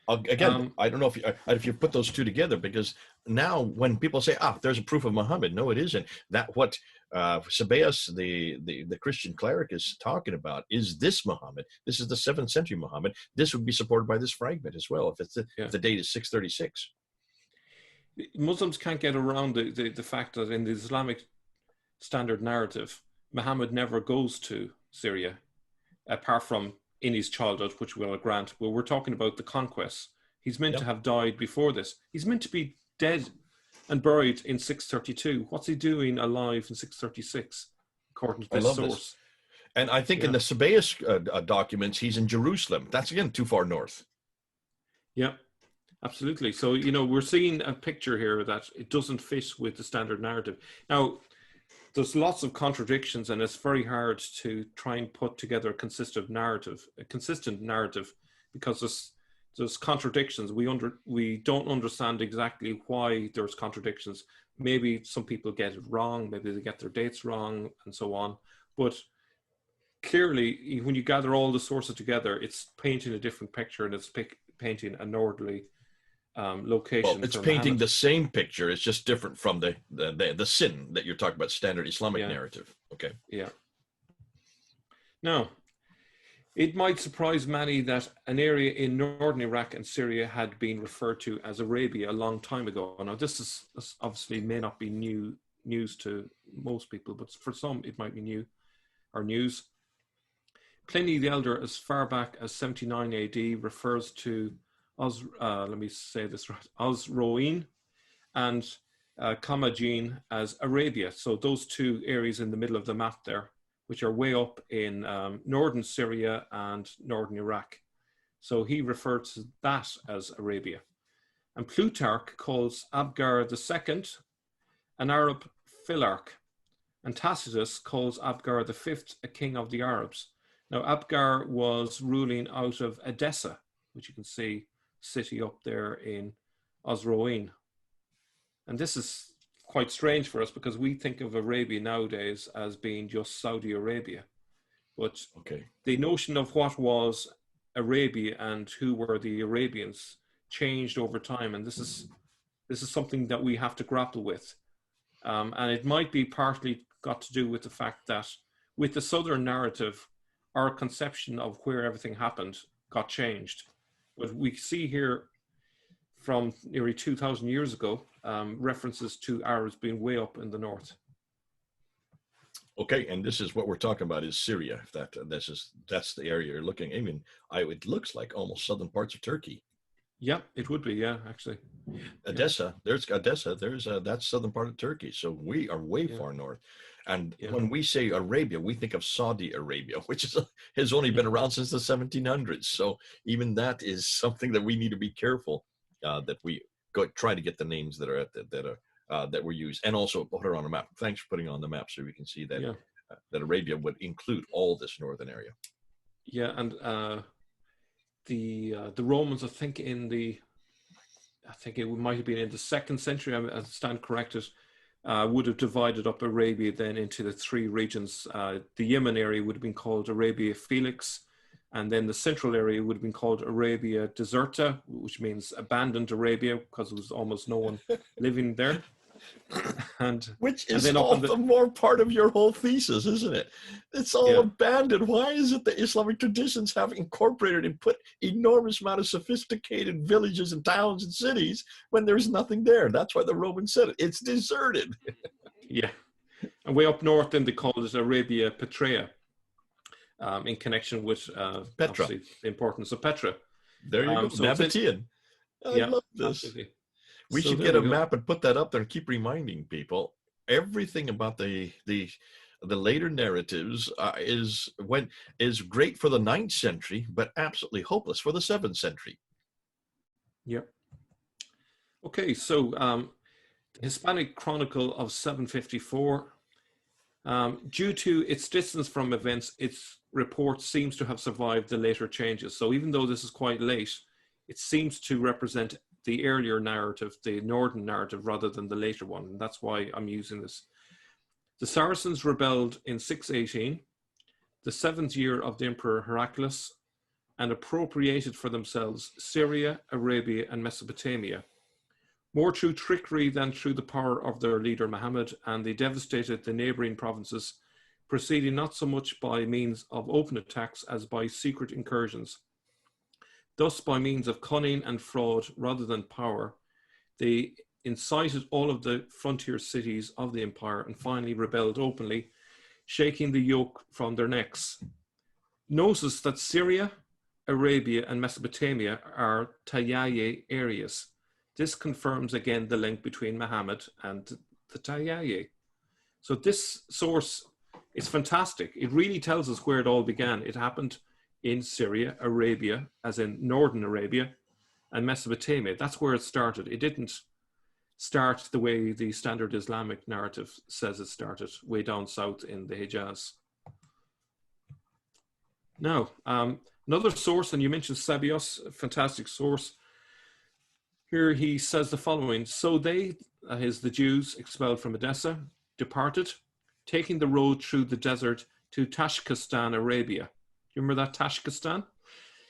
Again, I don't know if you put those two together, because now when people say, there's a proof of Muhammad, no, it isn't. That what Sabaeus, the Christian cleric, is talking about is this Muhammad. This is the 7th century Muhammad. This would be supported by this fragment as well, if if the date is 636. Muslims can't get around the fact that in the Islamic standard narrative, Muhammad never goes to Syria, apart from in his childhood, which we'll grant. Well, we're talking about the conquests. He's meant to have died before this. He's meant to be dead and buried in 632. What's he doing alive in 636, according to this source? This. And I think in the Sabaeus documents, he's in Jerusalem. That's, again, too far north. Yeah, absolutely. So, you know, we're seeing a picture here that it doesn't fit with the standard narrative. Now, there's lots of contradictions, and it's very hard to try and put together a consistent narrative, because there's contradictions. We don't understand exactly why there's contradictions. Maybe some people get it wrong, maybe they get their dates wrong, and so on. But clearly, when you gather all the sources together, it's painting a different picture, and it's painting a northerly location. Well, it's painting Muhammad. The same picture. It's just different from the sin that you're talking about, standard Islamic narrative. Okay. Yeah. Now, it might surprise many that an area in northern Iraq and Syria had been referred to as Arabia a long time ago. Now, this obviously may not be news to most people, but for some it might be new or news. Pliny the Elder, as far back as 79 AD, refers to let me say this right, Osroene and Commagene as Arabia. So those two areas in the middle of the map there, which are way up in northern Syria and northern Iraq. So he referred to that as Arabia. And Plutarch calls Abgar II an Arab philarch, and Tacitus calls Abgar V a king of the Arabs. Now, Abgar was ruling out of Edessa, which you can see city up there in Osroene. And this is quite strange for us, because we think of Arabia nowadays as being just Saudi Arabia. But the notion of what was Arabia and who were the Arabians changed over time. And this is something that we have to grapple with. And it might be partly got to do with the fact that with the Southern narrative, our conception of where everything happened got changed. But we see here from nearly 2,000 years ago, references to Arabs being way up in the north. Okay, and this is what we're talking about is Syria. That's the area you're looking. I mean, it looks like almost southern parts of Turkey. Yeah, it would be. Yeah, actually. Odessa. There's Odessa. That's southern part of Turkey. So we are way far north. And when we say Arabia, we think of Saudi Arabia, which has only been around since the 1700s. So even that is something that we need to be careful that we try to get the names that were used, and also put it on a map. Thanks for putting it on the map so we can see that that Arabia would include all this northern area. Yeah, and the Romans, I think it might have been in the 2nd century. I stand corrected. Would have divided up Arabia then into the 3 regions. The Yemen area would have been called Arabia Felix, and then the central area would have been called Arabia Deserta, which means abandoned Arabia, because there was almost no one living there. Which is all the more part of your whole thesis, isn't it? It's all abandoned. Why is it that Islamic traditions have incorporated and put enormous amount of sophisticated villages and towns and cities when there's nothing there? That's why the Romans said it. It's deserted. Yeah. And way up north, then they called it Arabia Petraea, in connection with Petra. The importance of Petra. There you go. So Nabatean. I love this. Absolutely. We should get a map and put that up there and keep reminding people everything about the later narratives is great for the 9th century, but absolutely hopeless for the 7th century. Yep. Okay, so the Hispanic Chronicle of 754, due to its distance from events, it's report seems to have survived the later changes. So even though this is quite late, it seems to represent the earlier narrative, the northern narrative, rather than the later one. And that's why I'm using this. The Saracens rebelled in 618, the 7th year of the Emperor Heraclius, and appropriated for themselves Syria, Arabia, and Mesopotamia, more through trickery than through the power of their leader Muhammad, and they devastated the neighboring provinces, proceeding not so much by means of open attacks as by secret incursions. Thus, by means of cunning and fraud rather than power, they incited all of the frontier cities of the empire and finally rebelled openly, shaking the yoke from their necks. Notice that Syria, Arabia, and Mesopotamia are Tayyaye areas. This confirms again the link between Muhammad and the Tayyaye. So this source is fantastic. It really tells us where it all began. It happened in Syria, Arabia, as in northern Arabia, and Mesopotamia. That's where it started. It didn't start the way the standard Islamic narrative says it started, way down south in the Hijaz. Now, another source, and you mentioned Sabios, a fantastic source. Here he says the following: so they, that is the Jews expelled from Edessa, departed, taking the road through the desert to Tashkistan, Arabia. Do you remember that Tashkistan?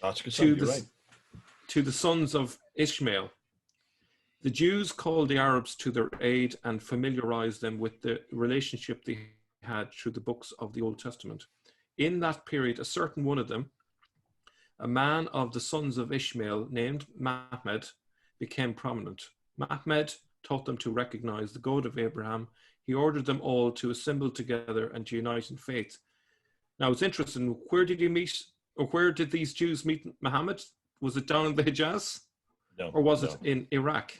Tashkistan, you're right. To the sons of Ishmael. The Jews called the Arabs to their aid and familiarized them with the relationship they had through the books of the Old Testament. In that period, a certain one of them, a man of the sons of Ishmael named Mahmed, became prominent. Mahmed taught them to recognize the God of Abraham. He ordered them all to assemble together and to unite in faith. Now it's interesting, where did he meet, or where did these Jews meet Muhammad? Was it down in the Hijaz? No. Or was it in Iraq?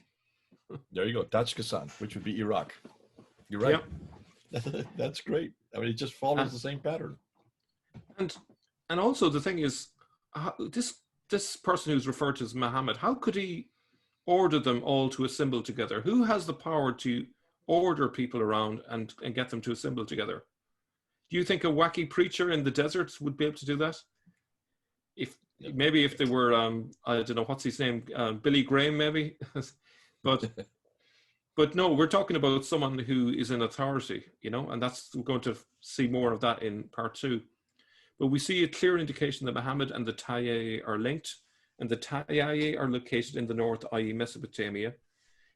There you go, Tashkistan, which would be Iraq. You're right. Yep. That's great. I mean, it just follows the same pattern. And also the thing is, this person who's referred to as Muhammad, how could he order them all to assemble together? Who has the power to order people around and get them to assemble together? Do you think a wacky preacher in the desert would be able to do that? If they were, I don't know, what's his name? Billy Graham, maybe? But no, we're talking about someone who is in authority, you know, and we're going to see more of that in part 2. But we see a clear indication that Muhammad and the Tayyaye are linked, and the Tayyaye are located in the north, i.e. Mesopotamia.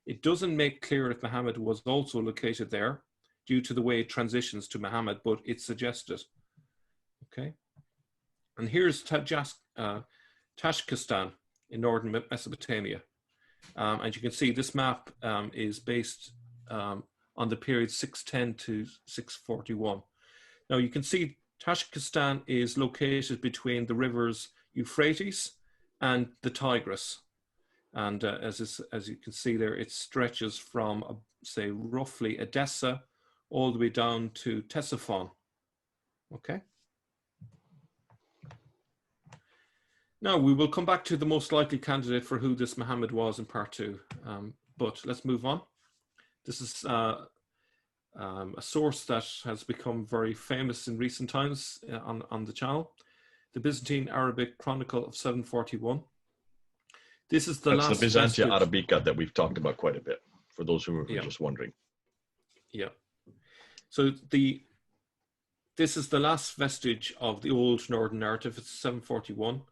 It doesn't make clear if Muhammad was also located there due to the way it transitions to Muhammad, but it's suggested. Okay. And here's Tashkistan in northern Mesopotamia. And you can see this map is based on the period 610 to 641. Now you can see Tashkistan is located between the rivers Euphrates and the Tigris. And as you can see there, it stretches from, say, roughly Edessa all the way down to Ctesiphon. Okay. Now, we will come back to the most likely candidate for who this Muhammad was in part 2, but let's move on. This is a source that has become very famous in recent times on the channel, the Byzantine Arabic Chronicle of 741. This is the last the Byzantia vestige. Arabica that we've talked about quite a bit, for those who are just wondering. Yeah. So this is the last vestige of the old northern narrative. It's 741.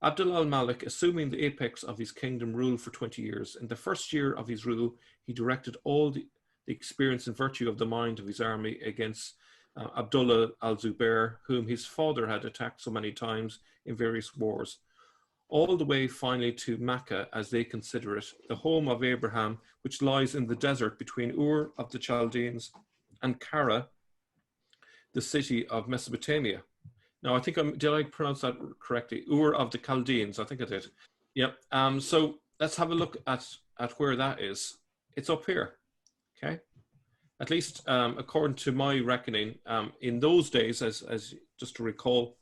Abdul al-Malik, assuming the apex of his kingdom, ruled for 20 years. In the first year of his rule, he directed all the experience and virtue of the mind of his army against Abdullah al-Zubair, whom his father had attacked so many times in various wars, all the way finally to Mecca, as they consider it, the home of Abraham, which lies in the desert between Ur of the Chaldeans and Kara, the city of Mesopotamia. Now, I think did I pronounce that correctly? Ur of the Chaldeans, I think I did. Yep. So let's have a look at where that is. It's up here, okay? At least according to my reckoning, in those days, as just to recall,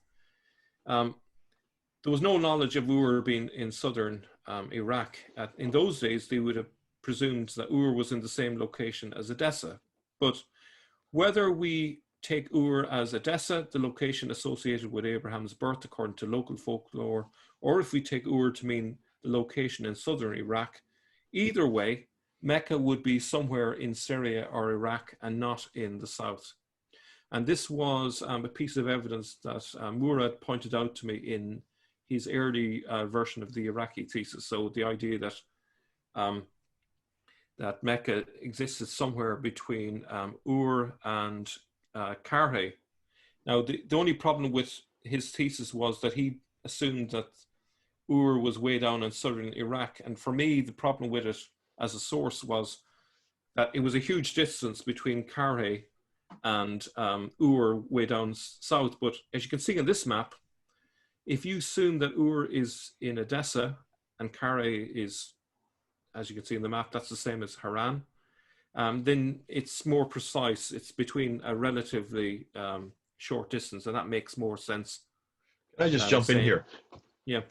there was no knowledge of Ur being in southern Iraq. In those days, they would have presumed that Ur was in the same location as Edessa. But whether we take Ur as Edessa, the location associated with Abraham's birth according to local folklore, or if we take Ur to mean the location in southern Iraq, either way, Mecca would be somewhere in Syria or Iraq and not in the south. And this was a piece of evidence that Murad pointed out to me in his early version of the Iraqi thesis. So the idea that that Mecca existed somewhere between Ur and Karhe. Now, the only problem with his thesis was that he assumed that Ur was way down in southern Iraq. And for me, the problem with it as a source was that it was a huge distance between Karhe and Ur way down south. But as you can see in this map, if you assume that Ur is in Edessa and Karhe is, as you can see in the map, that's the same as Haran, then it's more precise. It's between a relatively short distance, and that makes more sense. Can I just jump in here? Yeah.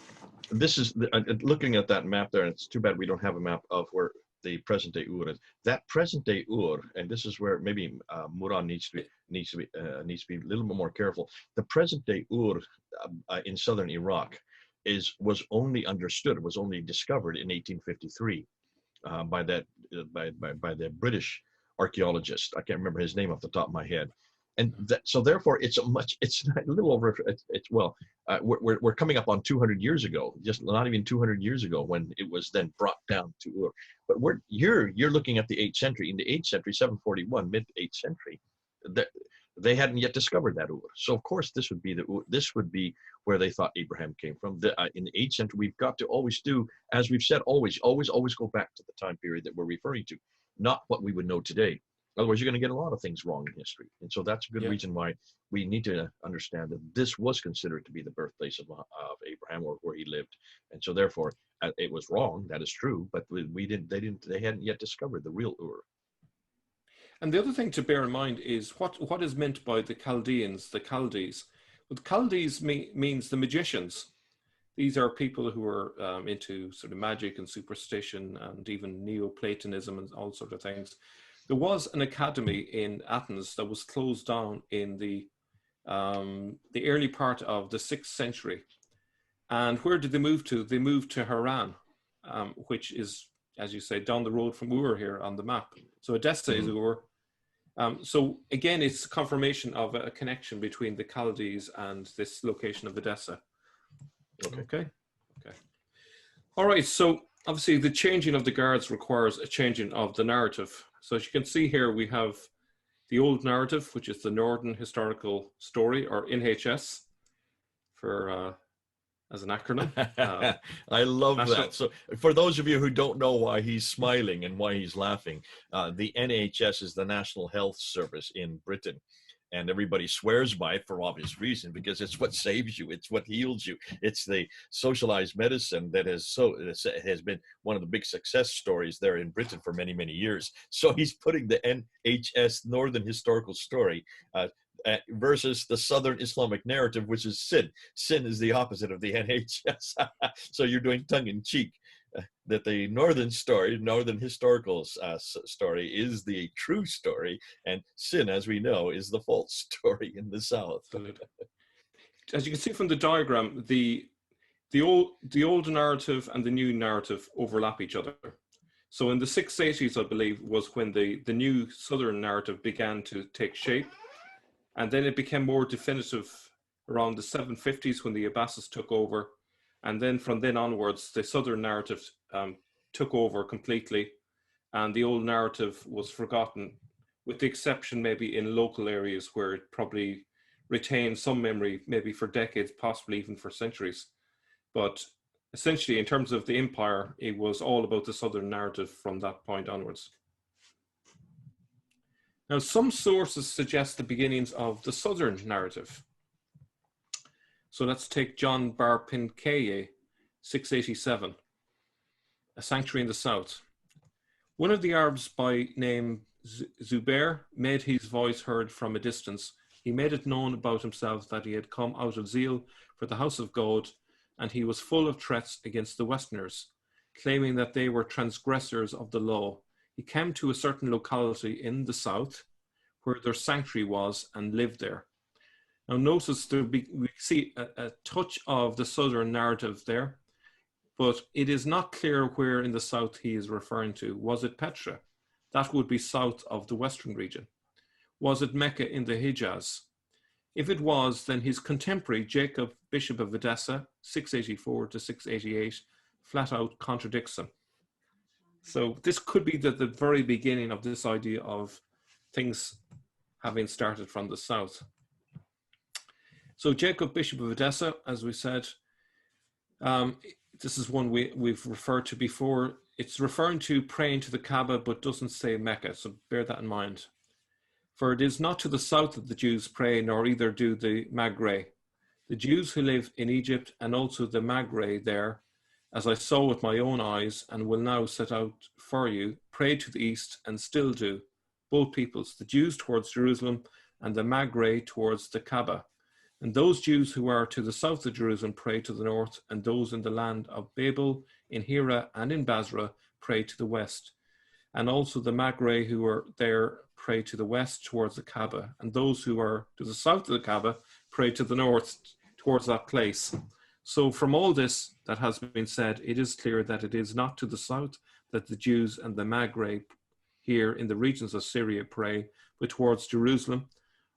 This is looking at that map there, and it's too bad we don't have a map of where the present day Ur is. That present day Ur, and this is where maybe Murad needs to be a little bit more careful. The present day Ur in southern Iraq was only understood, it was only discovered in 1853 by the British archaeologist. I can't remember his name off the top of my head. And so therefore it's a little over, we're coming up on 200 years ago, just not even 200 years ago when it was then brought down to Ur. But you're looking at the 8th century. In the 8th century, 741, mid 8th century, they hadn't yet discovered that Ur. So of course this would be where they thought Abraham came from. In the 8th century, we've got to always do, as we've said, always go back to the time period that we're referring to, not what we would know today. Otherwise, you're going to get a lot of things wrong in history. And so that's a good reason why we need to understand that this was considered to be the birthplace of Abraham, or where he lived. And so therefore, it was wrong. That is true. But they hadn't yet discovered the real Ur. And the other thing to bear in mind is what is meant by the Chaldeans, the Chaldees. Well, the Chaldees means the magicians. These are people who are into sort of magic and superstition and even Neoplatonism and all sorts of things. There was an academy in Athens that was closed down in the early part of the 6th century. And where did they move to? They moved to Haran, which is, as you say, down the road from Ur here on the map. So Edessa is Ur. So again, it's confirmation of a connection between the Chaldees and this location of Edessa. Okay. All right, so obviously the changing of the guards requires a changing of the narrative. So as you can see here, we have the old narrative, which is the Northern Historical Story, or NHS, for as an acronym. I love that. So for those of you who don't know why he's smiling and why he's laughing, the NHS is the National Health Service in Britain. And everybody swears by it for obvious reason, because it's what saves you. It's what heals you. It's the socialized medicine that has been one of the big success stories there in Britain for many, many years. So he's putting the NHS, Northern Historical Story, versus the Southern Islamic narrative, which is Sin. Sin is the opposite of the NHS. So you're doing tongue in cheek. That the Northern historical story is the true story, and Sin, as we know, is the false story in the South. As you can see from the diagram, the old narrative and the new narrative overlap each other. So in the 680s, I believe, was when the new Southern narrative began to take shape, and then it became more definitive around the 750s when the Abbasids took over. And then from then onwards, the Southern narrative took over completely, and the old narrative was forgotten, with the exception maybe in local areas where it probably retained some memory, maybe for decades, possibly even for centuries. But essentially, in terms of the empire, it was all about the Southern narrative from that point onwards. Now, some sources suggest the beginnings of the Southern narrative. So let's take John Bar Pinkeye, 687, a sanctuary in the south. One of the Arabs by name Zubair made his voice heard from a distance. He made it known about himself that he had come out of zeal for the house of God, and he was full of threats against the Westerners, claiming that they were transgressors of the law. He came to a certain locality in the south where their sanctuary was, and lived there. Now notice we see a touch of the southern narrative there, but it is not clear where in the south he is referring to. Was it Petra? That would be south of the western region. Was it Mecca in the Hijaz? If it was, then his contemporary Jacob, Bishop of Edessa, 684 to 688, flat out contradicts him. So this could be the very beginning of this idea of things having started from the south. So Jacob, Bishop of Edessa, as we said, this is one we've referred to before. It's referring to praying to the Kaaba, but doesn't say Mecca, so bear that in mind. For it is not to the south that the Jews pray, nor either do the Maghreb. The Jews who live in Egypt and also the Maghreb there, as I saw with my own eyes and will now set out for you, pray to the east and still do, both peoples, the Jews towards Jerusalem and the Maghreb towards the Kaaba. And those Jews who are to the south of Jerusalem pray to the north, and those in the land of Babel, in Hira and in Basra pray to the west. And also the Maghreb who are there pray to the west towards the Kaaba, and those who are to the south of the Kaaba pray to the north towards that place. So from all this that has been said, it is clear that it is not to the south that the Jews and the Maghreb here in the regions of Syria pray, but towards Jerusalem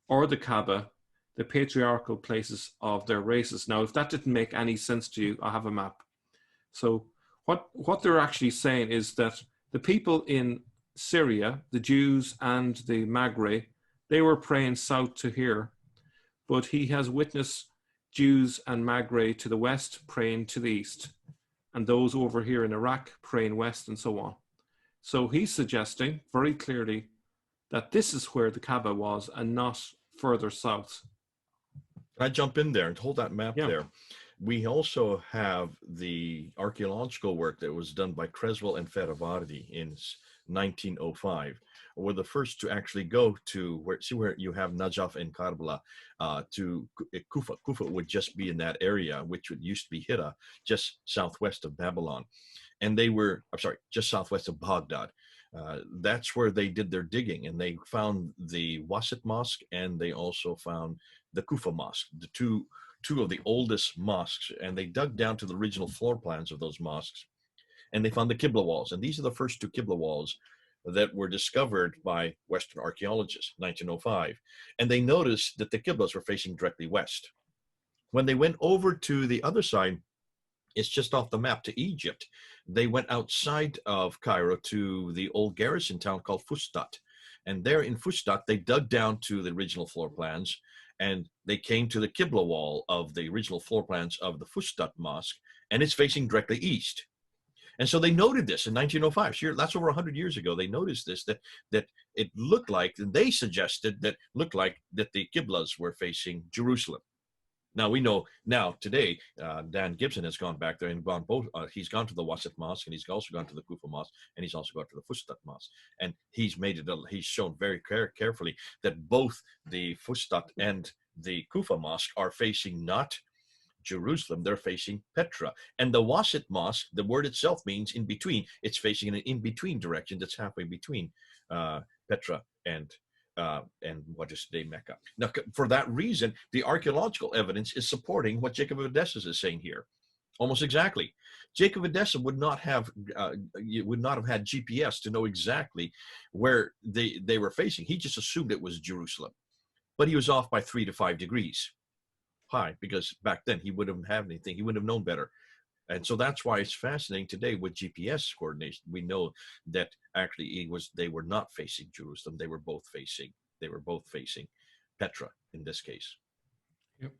or the Kaaba, the patriarchal places of their races. Now, if that didn't make any sense to you, I have a map. So what they're actually saying is that the people in Syria, the Jews and the Maghreb, they were praying south to here, but he has witnessed Jews and Maghreb to the west praying to the east, and those over here in Iraq praying west, and so on. So he's suggesting very clearly that this is where the Kaaba was and not further south. Can I jump in there and hold that map Yeah. there? We also have the archaeological work that was done by Creswell and Faravardi in 1905. Were the first to actually go to where you have Najaf and Karbala, to Kufa. Kufa would just be in that area, which would used to be Hira, just southwest of Babylon. And they were, I'm sorry, just southwest of Baghdad. That's where they did their digging, and they found the Wasit Mosque, and they also found the Kufa Mosque, the two of the oldest mosques, and they dug down to the original floor plans of those mosques, and they found the Qibla walls. And these are the first two Qibla walls that were discovered by Western archaeologists, 1905. And they noticed that the Qiblas were facing directly west. When they went over to the other side, it's just off the map, to Egypt. They went outside of Cairo to the old garrison town called Fustat. And there in Fustat, they dug down to the original floor plans, and they came to the Qibla wall of the original floor plans of the Fustat Mosque, and it's facing directly east. And so they noted this in 1905. So that's over 100 years ago. They noticed this, that it looked like, and they suggested that looked like that the Qiblas were facing Jerusalem. Now we know now today, Dan Gibson has gone back there and gone both. He's gone to the Wasit Mosque, and he's also gone to the Kufa Mosque, and he's also gone to the Fustat Mosque. And he's made it. He's shown very carefully that both the Fustat and the Kufa Mosque are facing not Jerusalem, they're facing Petra. And the Wasit Mosque, the word itself means in between. It's facing in an in-between direction that's halfway between Petra and what is today Mecca. Now, for that reason, the archaeological evidence is supporting what Jacob of Edessa is saying here. Almost exactly. Jacob of Edessa would not have had GPS to know exactly where they were facing. He just assumed it was Jerusalem, but he was off by 3 to 5 degrees high, because back then he wouldn't have anything. He wouldn't have known better. And so that's why it's fascinating today with GPS coordination. We know that actually they were not facing Jerusalem. They were both facing Petra in this case. Yep.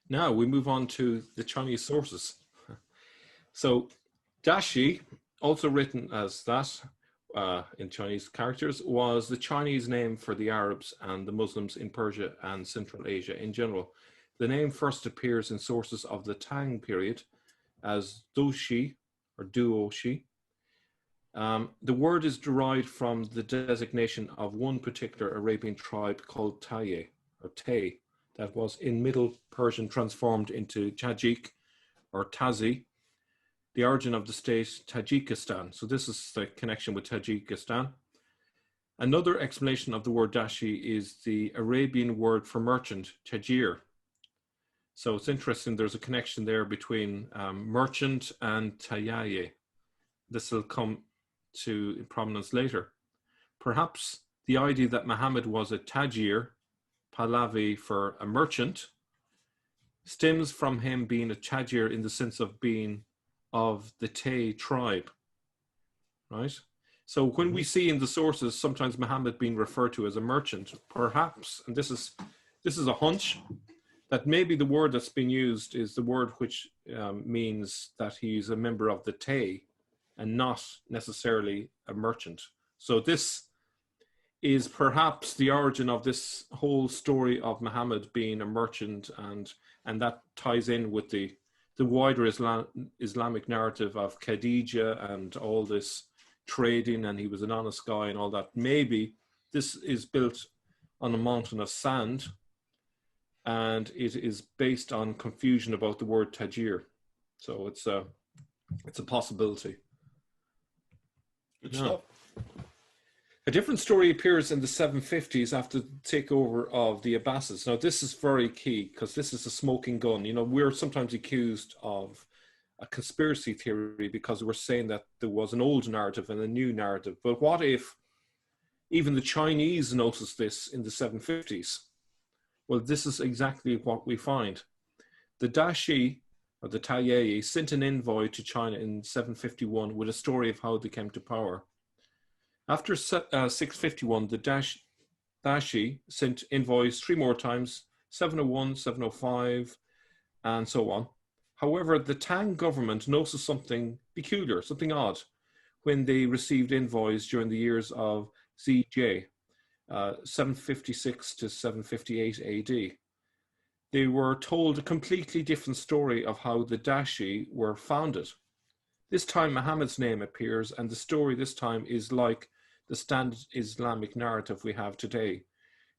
Now we move on to the Chinese sources. So Dashi, also written as that in Chinese characters, was the Chinese name for the Arabs and the Muslims in Persia and Central Asia in general. The name first appears in sources of the Tang period as Duoshi or Duoshi. The word is derived from the designation of one particular Arabian tribe called Taye or Tay that was in Middle Persian transformed into Tajik or Tazi, the origin of the state Tajikistan. So this is the connection with Tajikistan. Another explanation of the word Dashi is the Arabian word for merchant, tajir. So it's interesting, there's a connection there between merchant and tayaye. This will come to prominence later. Perhaps the idea that Muhammad was a tajir, Pahlavi for a merchant, stems from him being a tajir in the sense of being of the Tay tribe, right? So when we see in the sources sometimes Muhammad being referred to as a merchant, perhaps, and this is a hunch, that maybe the word that's been used is the word which means that he's a member of the Tay and not necessarily a merchant. So this is perhaps the origin of this whole story of Muhammad being a merchant, and that ties in with the wider Islamic narrative of Khadija and all this trading, and he was an honest guy and all that. Maybe this is built on a mountain of sand, and it is based on confusion about the word tajir. So it's a possibility. Good stuff. A different story appears in the 750s after the takeover of the Abbasids. Now, this is very key because this is a smoking gun. You know, we're sometimes accused of a conspiracy theory because we're saying that there was an old narrative and a new narrative. But what if even the Chinese noticed this in the 750s? Well, this is exactly what we find. The Dashi, or the Taiyei, sent an envoy to China in 751 with a story of how they came to power. After 651, the Dashi sent envoys 3 more times, 701, 705, and so on. However, the Tang government noticed something peculiar, something odd, when they received envoys during the years of Zijie, 756 to 758 AD. They were told a completely different story of how the Dashi were founded. This time Muhammad's name appears, and the story this time is like the standard Islamic narrative we have today.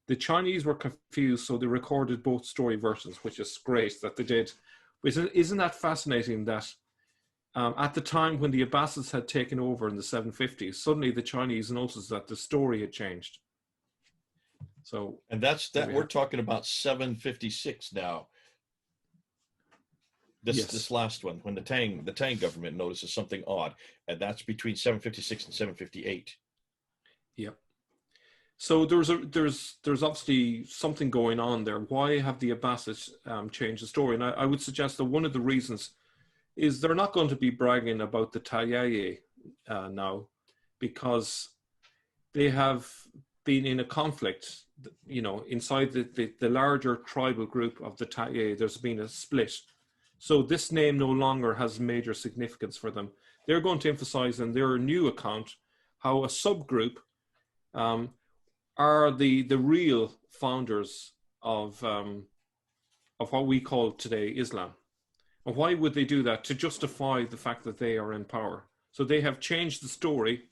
The Chinese were confused, so they recorded both story versions, which is great that they did. Isn't that fascinating that at the time when the Abbasids had taken over in the 750s, suddenly the Chinese noticed that the story had changed. So, and we're talking about 756 now. This last one, when the Tang government notices something odd, and that's between 756 and 758. Yep. So there's obviously something going on there. Why have the Abbasids changed the story? And I would suggest that one of the reasons is they're not going to be bragging about the Tayaye now, because they have been in a conflict. You know, inside the larger tribal group of the Tayaye, there's been a split. So this name no longer has major significance for them. They're going to emphasize in their new account how a subgroup are the real founders of what we call today Islam. And why would they do that? To justify the fact that they are in power. So they have changed the story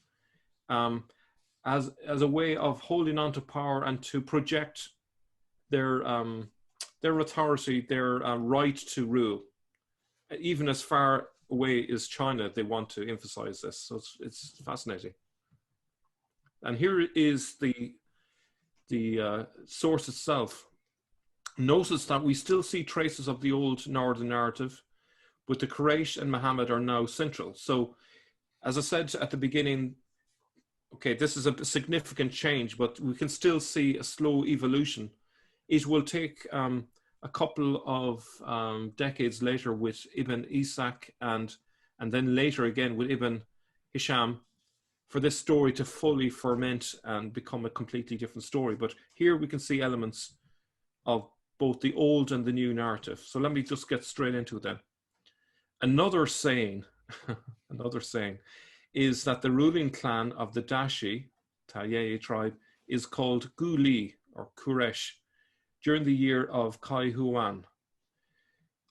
as a way of holding on to power and to project their authority, their right to rule. Even as far away as China, they want to emphasize this. So it's fascinating. And here is the source itself. Notice that we still see traces of the old northern narrative, but the Quraysh and Muhammad are now central. So, as I said at the beginning, okay, this is a significant change, but we can still see a slow evolution. It will take a couple of decades later with Ibn Ishaq and then later again with Ibn Hisham for this story to fully ferment and become a completely different story. But here we can see elements of both the old and the new narrative. So let me just get straight into it then. Another saying is that the ruling clan of the Dashi, Taiyei tribe, is called Guli or Quraysh during the year of Kai Huan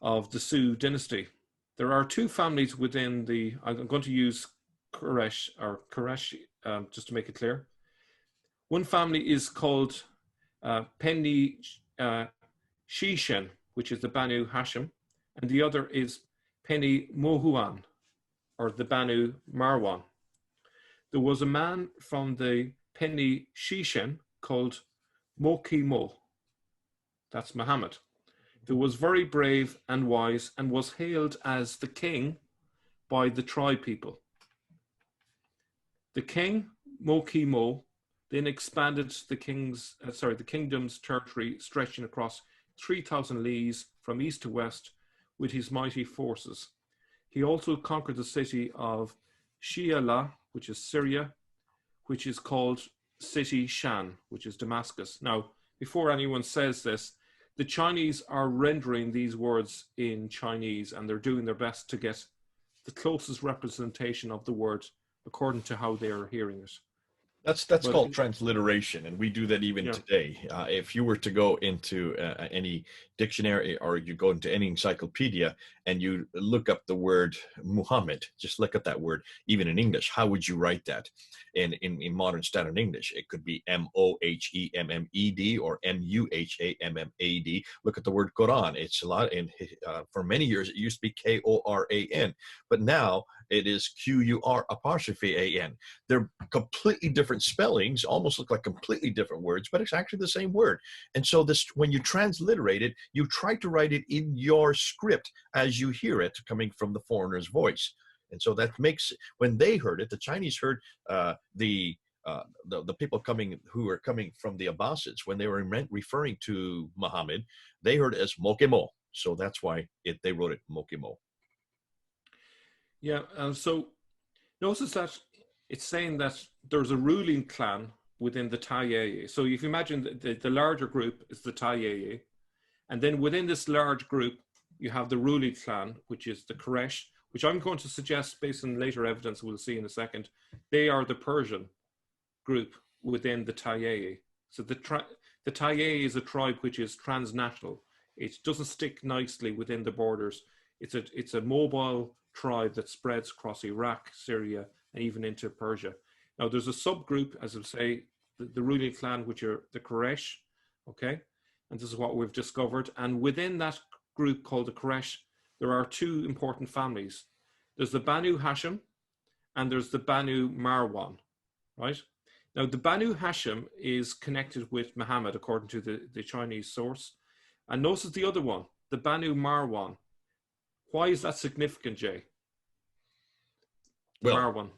of the Su dynasty. There are 2 families within I'm going to use Quraysh or Quraysh just to make it clear. One family is called Penni Shishan, which is the Banu Hashim, and the other is Penni Mohuan, or the Banu Marwan. There was a man from the penny Shishen called Moki Mo. That's Muhammad, who was very brave and wise and was hailed as the king by the tribe people. The king, Moki Mo, then expanded the kingdom's territory, stretching across 3,000 leagues from east to west with his mighty forces. He also conquered the city of Shiala, which is Syria, which is called City Shan, which is Damascus. Now, before anyone says this, the Chinese are rendering these words in Chinese, and they're doing their best to get the closest representation of the word according to how they are hearing it. That's called transliteration, and we do that even today. If you were to go into any dictionary or you go into any encyclopedia and you look up the word Muhammad, just look at that word, even in English, how would you write that? In modern standard English, it could be Mohemmed or Muhammad. Look at the word Quran. It's a lot, and for many years it used to be Koran, but now it is Qur''. They're completely different spellings, almost look like completely different words, but it's actually the same word. And so this, when you transliterate it, you try to write it in your script as you hear it coming from the foreigner's voice. And so that makes, when they heard it, the Chinese heard the people who were coming from the Abbasids, when they were referring to Muhammad, they heard it as Mokemo. So that's why they wrote it Mokemo. Yeah, so notice that it's saying that there's a ruling clan within the Tayeye. So if you imagine the larger group is the Tayeye, and then within this large group, you have the ruling clan, which is the Quraysh, which I'm going to suggest, based on later evidence we'll see in a second, they are the Persian group within the Tayeye. So the Tayeye is a tribe which is transnational. It doesn't stick nicely within the borders. It's a mobile tribe that spreads across Iraq, Syria, and even into Persia. Now, there's a subgroup, as I say, the ruling clan, which are the Quraysh, okay? And this is what we've discovered. And within that group called the Quraysh, there are two important families. There's the Banu Hashim and there's the Banu Marwan, right? Now, the Banu Hashim is connected with Muhammad, according to the Chinese source. And notice the other one, the Banu Marwan. Why is that significant, Jay? Well, Marwan.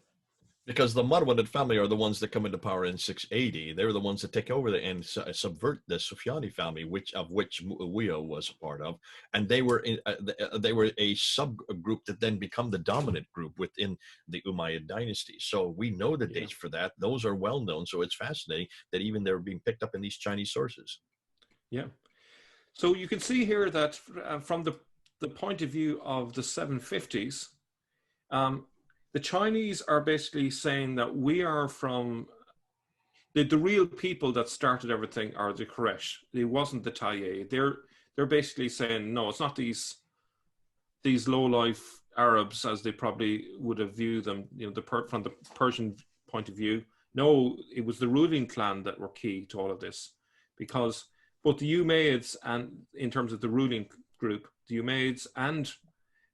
Because the Marwanid family are the ones that come into power in 680. They're the ones that take over and subvert the Sufyani family, of which Muawiyah was a part of, and they were a subgroup that then become the dominant group within the Umayyad dynasty. So we know the dates for that; those are well known. So it's fascinating that even they're being picked up in these Chinese sources. Yeah. So you can see here that from the point of view of the 750s, the Chinese are basically saying that we are from the real people that started everything are the Quraysh. It wasn't the Tayye. They're basically saying no, it's not these low-life Arabs as they probably would have viewed them. You know, from the Persian point of view. No, it was the ruling clan that were key to all of this, because both the Umayyads and in terms of the ruling group, the Umayyads and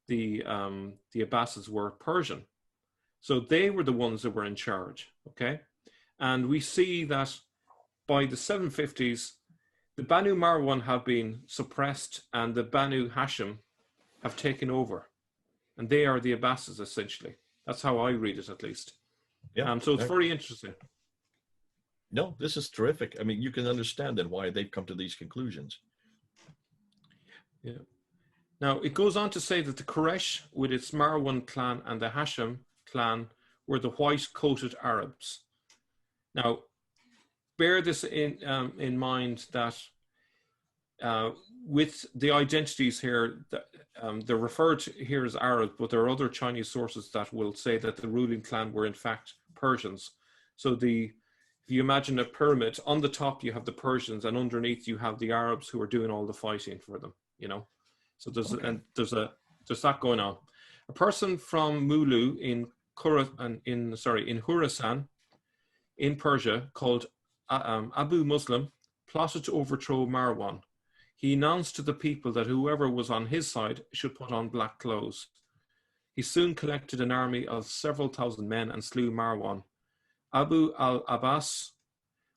the Abbasids were Persian. So they were the ones that were in charge, okay? And we see that by the 750s, the Banu Marwan have been suppressed and the Banu Hashim have taken over. And they are the Abbasids, essentially. That's how I read it, at least. Yeah. So it's very interesting. No, this is terrific. I mean, you can understand then why they've come to these conclusions. Yeah. Now, it goes on to say that the Quraysh, with its Marwan clan and the Hashim clan, were the white-coated Arabs. Now, bear this in mind that with the identities here, they're referred to here as Arabs, but there are other Chinese sources that will say that the ruling clan were in fact Persians. So if you imagine a pyramid, on the top you have the Persians, and underneath you have the Arabs who are doing all the fighting for them. You know, so there's that going on. A person from Mulu in Khurasan, in Persia, called Abu Muslim, plotted to overthrow Marwan. He announced to the people that whoever was on his side should put on black clothes. He soon collected an army of several thousand men and slew Marwan. Abu al-Abbas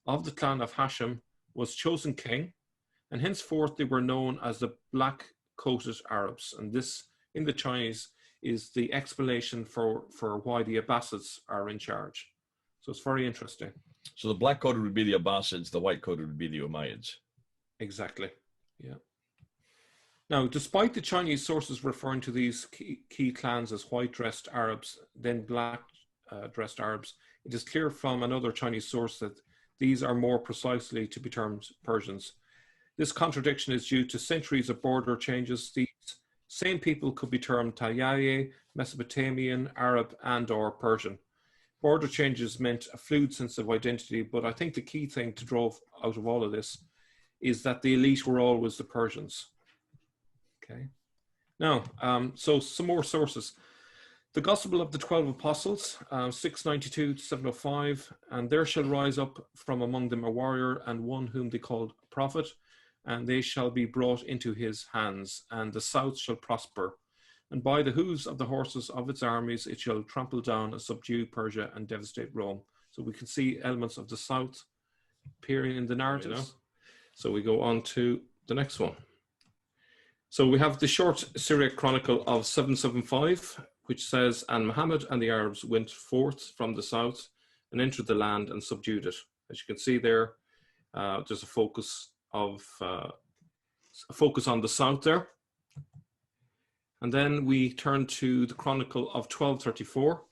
of the clan of Hashem was chosen king, and henceforth they were known as the black-coated Arabs. And this, in the Chinese, is the explanation for why the Abbasids are in charge. So it's very interesting. So the black-coated would be the Abbasids, the white-coated would be the Umayyads. Exactly, yeah. Now, despite the Chinese sources referring to these key clans as white-dressed Arabs, then black-dressed Arabs, it is clear from another Chinese source that these are more precisely to be termed Persians. This contradiction is due to centuries of border changes. These same people could be termed Tayyaye, Mesopotamian, Arab, and or Persian. Border changes meant a fluid sense of identity, but I think the key thing to draw out of all of this is that the elite were always the Persians. Okay. Now, so some more sources. The Gospel of the 12 Apostles, 692 to 705, and there shall rise up from among them a warrior and one whom they called a prophet, and they shall be brought into his hands, and the south shall prosper. And by the hooves of the horses of its armies it shall trample down and subdue Persia and devastate Rome. So we can see elements of the south appearing in the narratives. So we go on to the next one. So we have the short Syriac chronicle of 775, which says, and Muhammad and the Arabs went forth from the south and entered the land and subdued it. As you can see there, there's a focus on the south there. And then we turn to the Chronicle of 1234.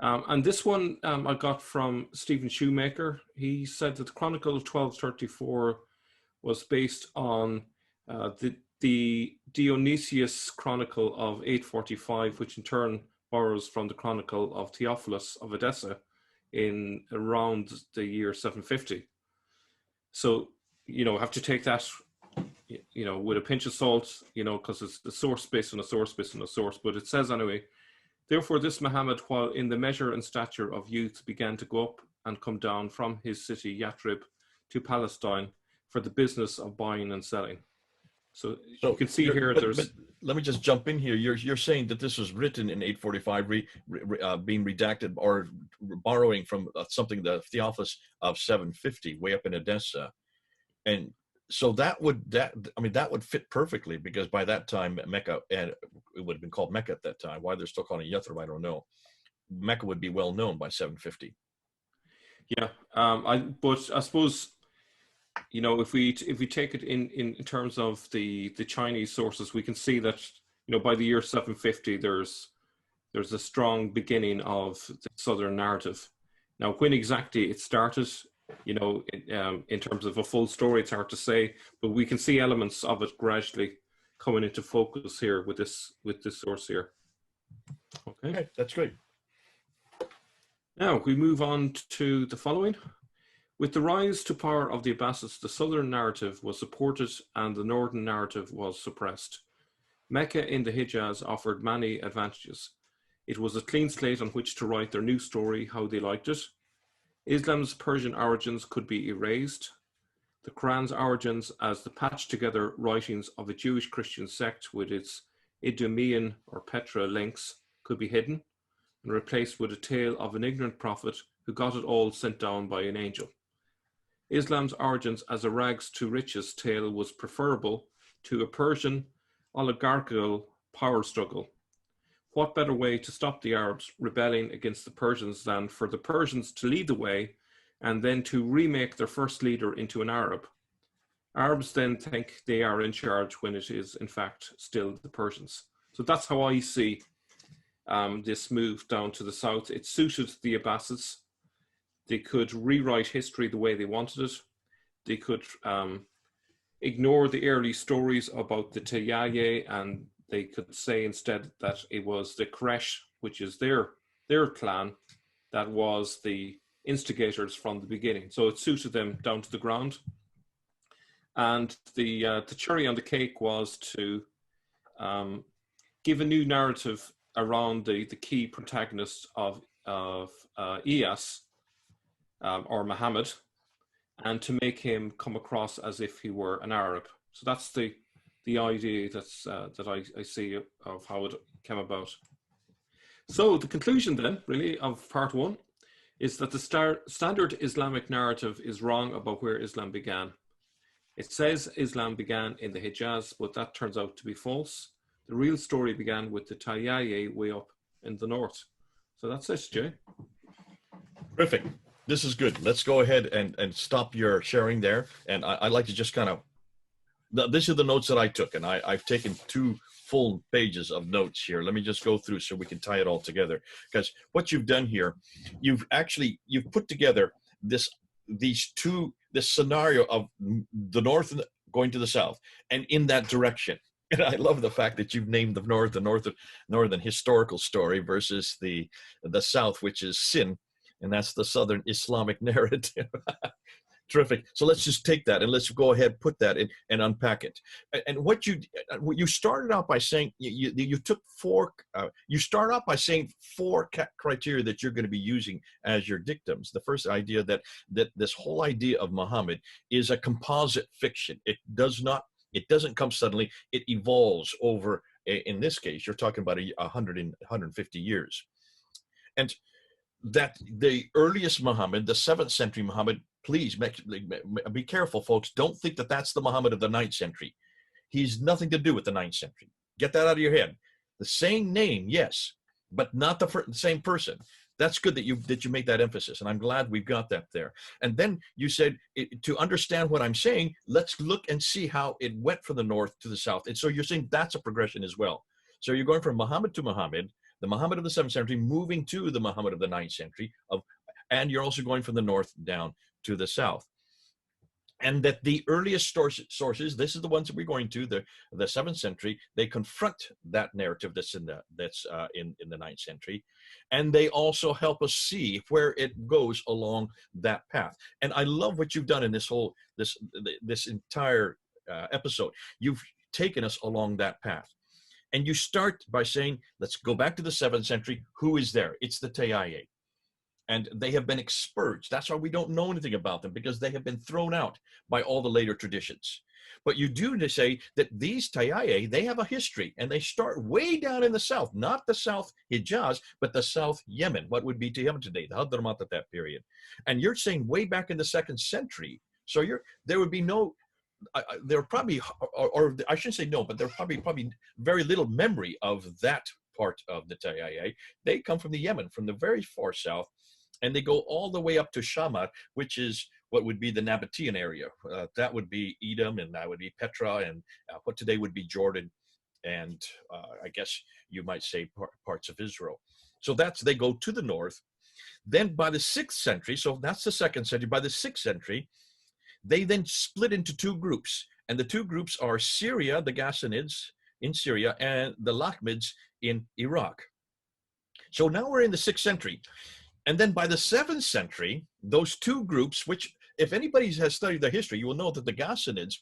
And this one I got from Stephen Shoemaker. He said that the Chronicle of 1234 was based on the Dionysius Chronicle of 845, which in turn borrows from the Chronicle of Theophilus of Edessa in around the year 750. So, have to take that with a pinch of salt, because it's the source based on a source based on a source. But it says anyway, therefore this Muhammad, while in the measure and stature of youth, began to go up and come down from his city Yathrib to Palestine for the business of buying and selling. So you can see here there's... But let me just jump in here. You're saying that this was written in 845, being redacted or borrowing from something, the Theophilus of 750, way up in Edessa. And so that would fit perfectly, because by that time Mecca, and it would have been called Mecca at that time. Why they're still calling it Yathrib, I don't know. Mecca would be well known by 750. Yeah, but I suppose, if we take it in terms of the Chinese sources, we can see that by the year 750 there's a strong beginning of the Southern narrative. Now, when exactly it started, in terms of a full story, it's hard to say, but we can see elements of it gradually coming into focus here with this source here. Okay, that's great. Now we move on to the following. With the rise to power of the Abbasids, the southern narrative was supported and the northern narrative was suppressed. Mecca in the Hijaz offered many advantages. It was a clean slate on which to write their new story how they liked it. Islam's Persian origins could be erased. The Quran's origins as the patched together writings of a Jewish Christian sect with its Idumean or Petra links could be hidden and replaced with a tale of an ignorant prophet who got it all sent down by an angel. Islam's origins as a rags to riches tale was preferable to a Persian oligarchical power struggle. What better way to stop the Arabs rebelling against the Persians than for the Persians to lead the way and then to remake their first leader into an Arab? Arabs then think they are in charge when it is in fact still the Persians. So that's how I see this move down to the south. It suited the Abbasids. They could rewrite history the way they wanted it. They could ignore the early stories about the Tayyaye, and they could say instead that it was the Quraysh, which is their clan, that was the instigators from the beginning. So it suited them down to the ground. And the cherry on the cake was to give a new narrative around the key protagonist of Iyas, or Muhammad, and to make him come across as if he were an Arab. So that's the idea that I see of how it came about. So the conclusion then, really, of part one is that the standard Islamic narrative is wrong about where Islam began. It says Islam began in the Hijaz, but that turns out to be false. The real story began with the Tayyaye way up in the north. So that's it, Jay. Terrific. This is good. Let's go ahead and stop your sharing there. And I'd like to just kind of, these are the notes that I took, and I've taken 2 full pages of notes here. Let me just go through so we can tie it all together. Because what you've done here, you've put together this scenario of the north going to the south, and in that direction. And I love the fact that you've named the northern historical story versus the south, which is sin, and that's the southern Islamic narrative. Terrific. So let's just take that and let's go ahead, put that in and unpack it. And what you started out by saying, you took 4, you start out by saying 4 criteria that you're going to be using as your dictums. The first idea that this whole idea of Muhammad is a composite fiction. It doesn't come suddenly. It evolves over, in this case, you're talking about 150 years. And that the earliest Muhammad, the 7th century Muhammad, please be careful, folks. Don't think that that's the Muhammad of the 9th century. He's nothing to do with the 9th century. Get that out of your head. The same name, yes, but not the same person. That's good that you made that emphasis, and I'm glad we've got that there. And then you said, to understand what I'm saying, let's look and see how it went from the north to the south. And so you're saying that's a progression as well. So you're going from Muhammad to Muhammad, the Muhammad of the 7th century, moving to the Muhammad of the 9th century, and you're also going from the north down to the south. And that the earliest sources, this is the ones that we're going to, the 7th century, they confront that narrative that's in the 9th century, and they also help us see where it goes along that path. And I love what you've done in this entire episode. You've taken us along that path. And you start by saying, let's go back to the 7th century. Who is there? It's the Tayyaye. And they have been expurged. That's why we don't know anything about them, because they have been thrown out by all the later traditions. But you do to say that these Tayyaye, they have a history, and they start way down in the south, not the South Hijaz, but the South Yemen, what would be to Yemen today, the Hadramaut at that period. And you're saying way back in the 2nd century. So there would be no, there probably, or I shouldn't say no, but there probably very little memory of that part of the Tayyaye. They come from the Yemen, from the very far south, and they go all the way up to Shamat, which is what would be the Nabatean area. That would be Edom, and that would be Petra, and what today would be Jordan, and I guess you might say parts of Israel. So they go to the north. Then by the 6th century, so that's the 2nd century, by the 6th century, they then split into 2 groups. And the 2 groups are Syria, the Ghassanids in Syria, and the Lakhmids in Iraq. So now we're in the 6th century. And then by the 7th century, those 2 groups, which if anybody has studied their history, you will know that the Ghassanids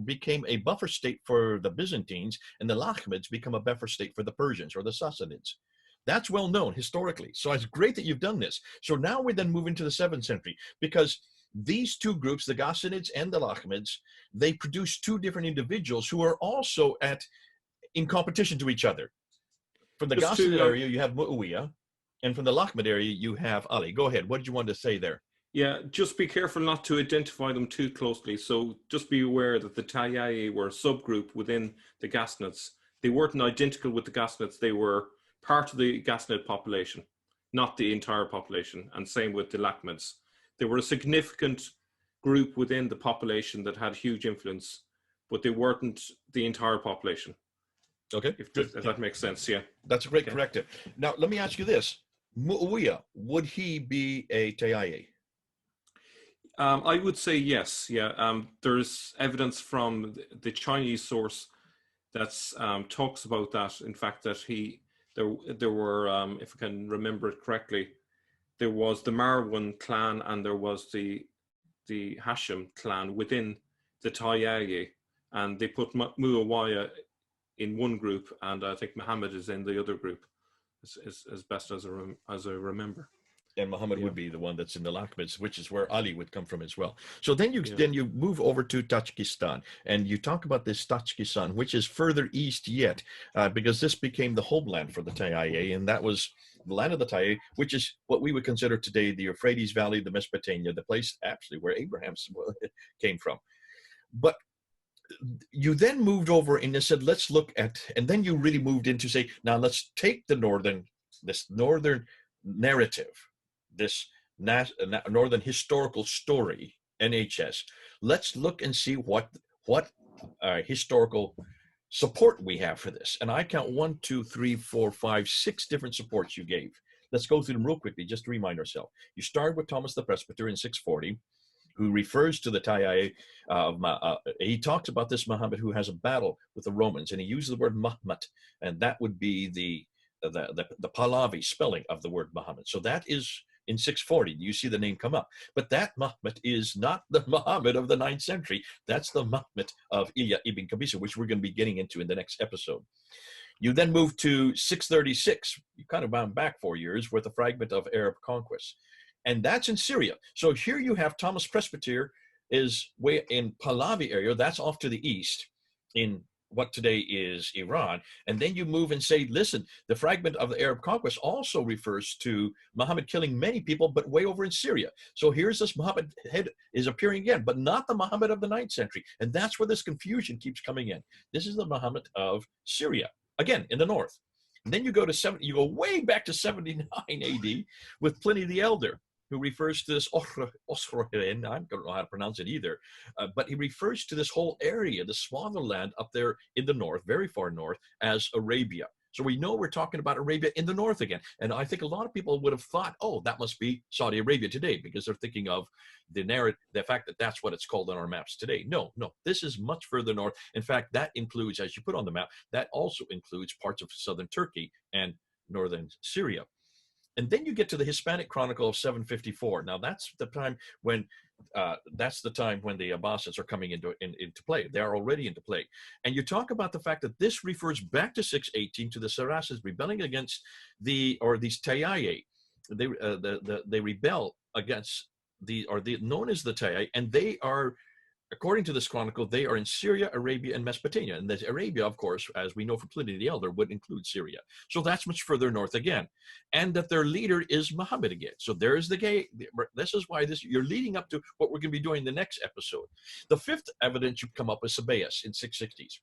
became a buffer state for the Byzantines, and the Lakhmids become a buffer state for the Persians or the Sassanids. That's well known historically. So it's great that you've done this. So now we then move into the 7th century, because these 2 groups, the Ghassanids and the Lakhmids, they produce 2 different individuals who are also in competition to each other. From the Ghassanid area, you have Muawiyah, and from the Lakhmid area, you have Ali. Go ahead. What did you want to say there? Yeah, just be careful not to identify them too closely. So just be aware that the Tayyaye were a subgroup within the Ghassanids. They weren't identical with the Ghassanids. They were part of the Ghassanid population, not the entire population. And same with the Lakhmids. They were a significant group within the population that had huge influence, but they weren't the entire population. Okay, if that makes sense, yeah. That's a great corrective. Now, let me ask you this. Muawiyah, would he be a Tayyaye? I would say yes, yeah. There's evidence from the Chinese source that talks about that. In fact, that there were, if I can remember it correctly, there was the Marwan clan and there was the Hashim clan within the Tayyaye, and they put Muawiyah in one group, and I think Muhammad is in the other group, as best as I remember. And Muhammad Yeah. would be the one that's in the Lakhmids, which is where Ali would come from as well. So then Yeah. you move over to Tajikistan, and you talk about this Tajikistan, which is further east yet, because this became the homeland for the Tayyi, and that was the land of the Tayyi, which is what we would consider today the Euphrates Valley, the Mesopotamia, the place actually where Abraham came from. But you then moved over and you said, let's look at, and then you really moved into say, now let's take this northern narrative, this northern historical story, NHS. Let's look and see what historical support we have for this. And I count 1, 2, 3, 4, 5, 6 different supports you gave. Let's go through them real quickly, just to remind ourselves. You started with Thomas the Presbyter in 640, who refers to the Tayyi. He talks about this Muhammad who has a battle with the Romans, and he uses the word Mahmud, and that would be the Pahlavi spelling of the word Muhammad. So that is in 640. You see the name come up, but that Muhammad is not the Muhammad of the 9th century. That's the Muhammad of Ilya ibn Qabisa, which we're going to be getting into in the next episode. You then move to 636. You kind of bound back 4 years with a fragment of Arab conquest. And that's in Syria. So here you have Thomas Presbyter is way in Pahlavi area. That's off to the east in what today is Iran. And then you move and say, listen, the fragment of the Arab conquest also refers to Muhammad killing many people, but way over in Syria. So here's this Muhammad head is appearing again, but not the Muhammad of the 9th century. And that's where this confusion keeps coming in. This is the Muhammad of Syria, again, in the north. And then you go way back to 79 AD with Pliny the Elder, who refers to this Osrohen, I don't know how to pronounce it either, but he refers to this whole area, the smaller land up there in the north, very far north, as Arabia. So we know we're talking about Arabia in the north again. And I think a lot of people would have thought, oh, that must be Saudi Arabia today, because they're thinking of the fact that that's what it's called on our maps today. No, this is much further north. In fact, that includes, as you put on the map, that also includes parts of southern Turkey and northern Syria. And then you get to the Hispanic Chronicle of 754. Now that's the time when the Abbasids are coming into play. They are already into play. And you talk about the fact that this refers back to 618 to the Saracids rebelling against these Tayyi. They rebel against known as the Tayyi, and they are, according to this chronicle, they are in Syria, Arabia, and Mesopotamia. And that Arabia, of course, as we know from Pliny the Elder, would include Syria. So that's much further north again. And that their leader is Muhammad again. So there's the gay. This is why you're leading up to what we're going to be doing in the next episode. The fifth evidence you come up with Sabaeus in 660s.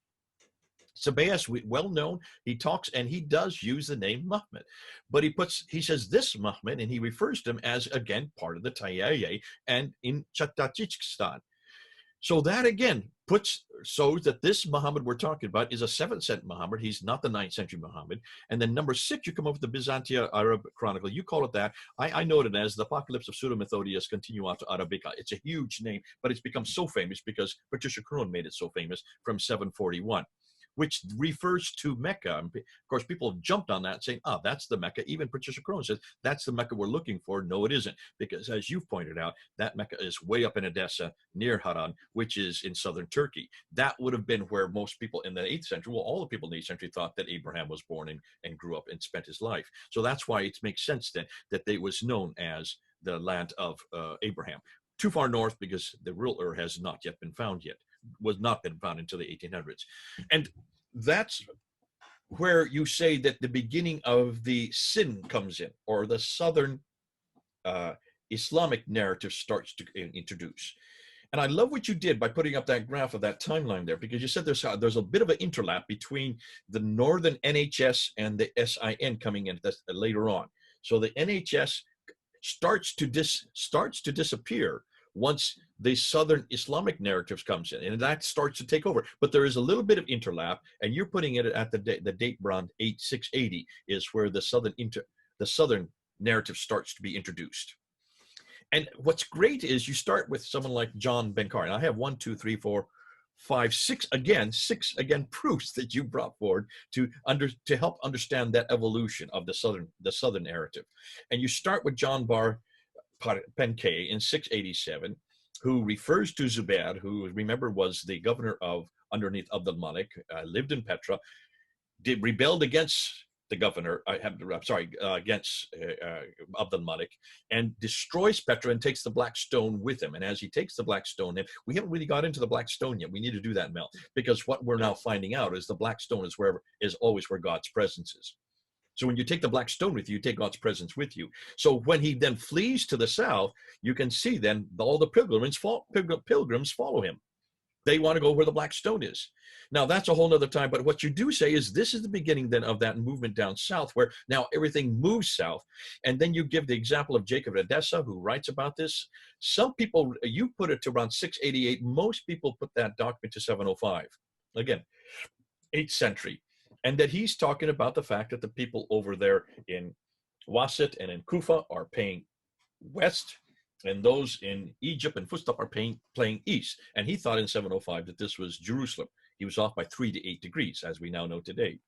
Sabaeus, well known, he talks and he does use the name Muhammad, but he says this Muhammad, and he refers to him as, again, part of the Tayyi and in Tajikistan. So that again shows that this Muhammad we're talking about is a 7th century Muhammad. He's not the 9th century Muhammad. And then number 6, you come up with the Byzantia Arab Chronicle. You call it that. I know it as the Apocalypse of Pseudo-Methodius Continuata Arabica. It's a huge name, but it's become so famous because Patricia Crone made it so famous from 741. Which refers to Mecca. Of course, people have jumped on that saying, that's the Mecca. Even Patricia Crone says, that's the Mecca we're looking for. No, it isn't. Because as you've pointed out, that Mecca is way up in Edessa near Haran, which is in southern Turkey. That would have been where most people in the 8th century, well, all the people in the 8th century thought that Abraham was born and grew up and spent his life. So that's why it makes sense then that they was known as the land of Abraham. Too far north because the real Ur has not yet been found yet. Was not been found until the 1800s. And that's where you say that the beginning of the sin comes in, or the southern Islamic narrative starts to introduce. And I love what you did by putting up that graph of that timeline there, because you said there's a bit of an interlap between the northern NHS and the SIN coming in later on. So the NHS starts to disappear once the southern Islamic narratives comes in, and that starts to take over. But there is a little bit of interlap, and you're putting it at the date around 680 is where the southern narrative starts to be introduced. And what's great is you start with someone like John Benkari. And I have 1, 2, 3, 4, 5, 6 again proofs that you brought forward to help understand that evolution of the southern narrative. And you start with John Bar Benkei in 687, who refers to Zubair, who, remember, was the governor underneath Abdul Malik, lived in Petra, rebelled against the governor, against Abdul Malik, and destroys Petra and takes the Black Stone with him. And as he takes the Black Stone, and we haven't really got into the Black Stone yet. We need to do that, Mel, because what we're now finding out is the Black Stone is always where God's presence is. So when you take the Black Stone with you, you take God's presence with you. So when he then flees to the south, you can see then all the pilgrims follow him. They want to go where the Black Stone is. Now, that's a whole nother time. But what you do say is this is the beginning then of that movement down south, where now everything moves south. And then you give the example of Jacob of Edessa, who writes about this. Some people, you put it to around 688. Most people put that document to 705. Again, 8th century. And that he's talking about the fact that the people over there in Wasit and in Kufa are paying west, and those in Egypt and Fustat are playing east. And he thought in 705 that this was Jerusalem. He was off by 3 to 8 degrees, as we now know today.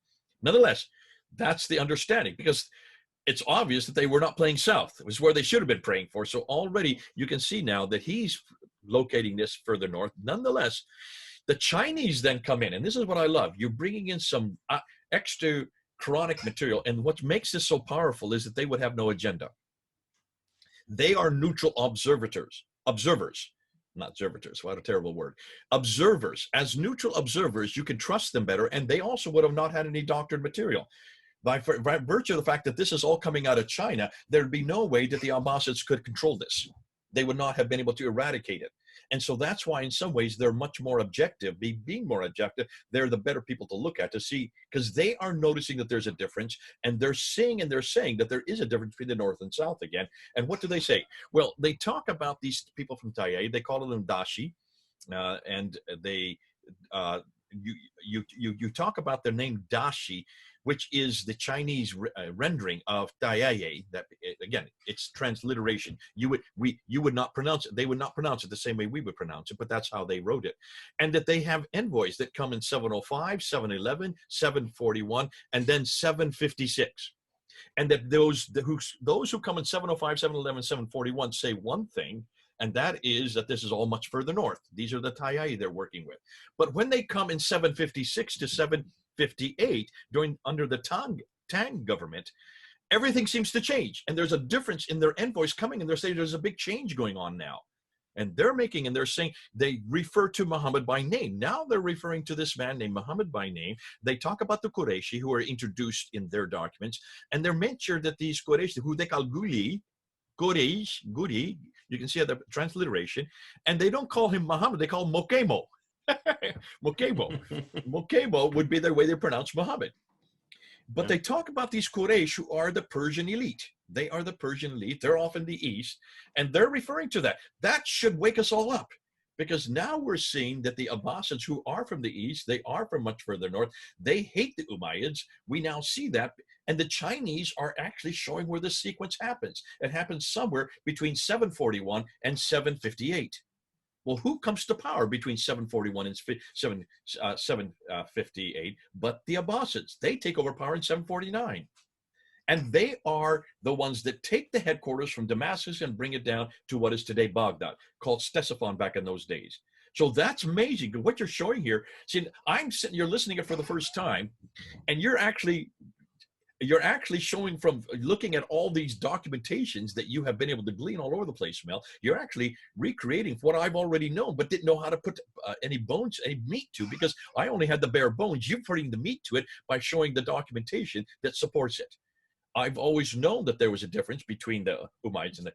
Nonetheless, that's the understanding, because it's obvious that they were not playing south. It was where they should have been praying for. So already you can see now that he's locating this further north. Nonetheless, the Chinese then come in, and this is what I love. You're bringing in some extra Quranic material, and what makes this so powerful is that they would have no agenda. They are neutral observers, not observators. What a terrible word. Observers. As neutral observers, you can trust them better, and they also would have not had any doctored material. By virtue of the fact that this is all coming out of China, there'd be no way that the Abbasids could control this. They would not have been able to eradicate it. And so that's why in some ways they're much more objective. Being more objective, they're the better people to look at, to see, because they are noticing that there's a difference, and they're seeing and they're saying that there is a difference between the north and south again. And what do they say? Well, they talk about these people from Tayei. They call them Dashi, and they you talk about their name Dashi, which is the Chinese rendering of Tayei. That again, it's transliteration. You would not pronounce it. They would not pronounce it the same way we would pronounce it, but that's how they wrote it. And that they have envoys that come in 705, 711, 741, and then 756. And that those who come in 705, 711, 741 say one thing, and that is that this is all much further north. These are the Tayei they're working with. But when they come in 756 to 758, under the Tang government, everything seems to change. And there's a difference in their envoys coming, and they're saying there's a big change going on now. And they're saying they refer to Muhammad by name. Now they're referring to this man named Muhammad by name. They talk about the Qurayshi who are introduced in their documents. And they're mentioned that these Qurayshi, who they call Guli, you can see the transliteration, and they don't call him Muhammad, they call him Mokemo. Mokemo would be the way they pronounce Muhammad. But they talk about these Quraysh who are the Persian elite. They are the Persian elite. They're off in the east, and they're referring to that. That should wake us all up, because now we're seeing that the Abbasids, who are from the east, they are from much further north. They hate the Umayyads. We now see that. And the Chinese are actually showing where this sequence happens. It happens somewhere between 741 and 758. Well, who comes to power between 741 and 758 but the Abbasids? They take over power in 749. And they are the ones that take the headquarters from Damascus and bring it down to what is today Baghdad, called Ctesiphon back in those days. So that's amazing. What you're showing here, see, you're listening it for the first time, and you're actually showing, from looking at all these documentations that you have been able to glean all over the place, Mel, you're actually recreating what I've already known, but didn't know how to put any bones, any meat to, because I only had the bare bones. You're putting the meat to it by showing the documentation that supports it. I've always known that there was a difference between the Umayyads and the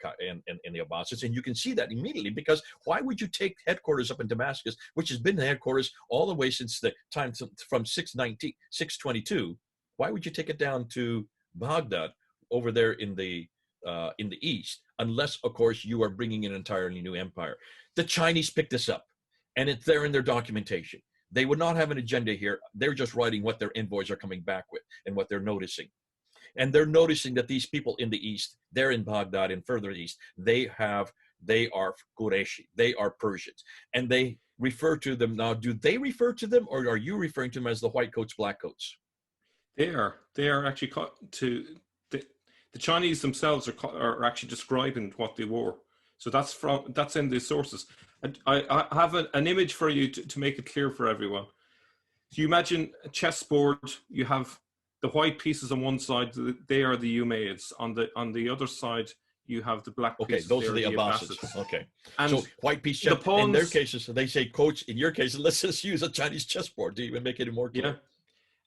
Abbasids, and you can see that immediately, because why would you take headquarters up in Damascus, which has been the headquarters all the way since the time from 622? Why would you take it down to Baghdad over there in the east, unless, of course, you are bringing an entirely new empire? The Chinese picked this up, and it's there in their documentation. They would not have an agenda here. They're just writing what their envoys are coming back with and what they're noticing. And they're noticing that these people in the east, they're in Baghdad and further east, they are Qurayshi, they are Persians, and they refer to them. Now, do they refer to them, or are you referring to them as the white coats, black coats? They are actually the Chinese themselves are actually describing what they wore. So that's in the sources. And I have an image for you to make it clear for everyone. So you imagine a chessboard. You have the white pieces on one side, they are the Umayyads. On the other side, you have the black Okay, pieces. those They are are the the Abbasids. Abbasids. Okay. And So white piece the chess, in their pawns, cases, they say, coach, in your case, let's just use a Chinese chessboard to even make it more yeah, clear.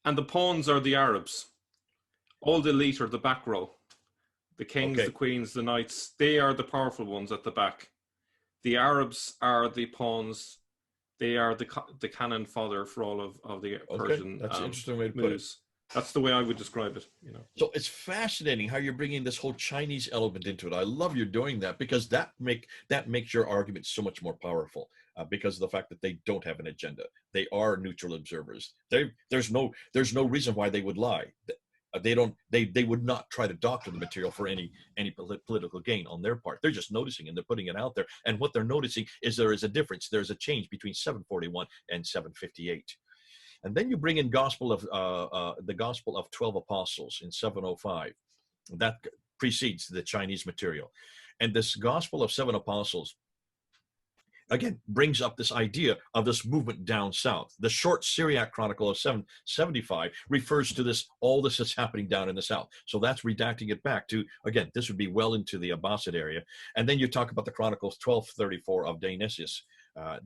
and the pawns are the Arabs. All the elite are the back row. The kings, the Okay. queens, the knights, they are the powerful ones at the back. The Arabs are the pawns. They are the cannon fodder for all of the Okay. Persian That's an interesting way to put it. moves. That's the way I would describe it. So it's fascinating how you're bringing this whole Chinese element into it. I love you're doing that because that makes your argument so much more powerful because of the fact that they don't have an agenda. They are neutral observers. There's no reason why they would lie. They would not try to doctor the material for any political gain on their part. They're just noticing and they're putting it out there. And what they're noticing is there is a difference. There's a change between 741 and 758. And then you bring in the Gospel of 12 Apostles in 705. That precedes the Chinese material. And this Gospel of 7 Apostles, again, brings up this idea of this movement down south. The short Syriac Chronicle of 775 refers to all this that's happening down in the south. So that's redacting it back to, again, this would be well into the Abbasid area. And then you talk about the Chronicles 1234 of Dionysius.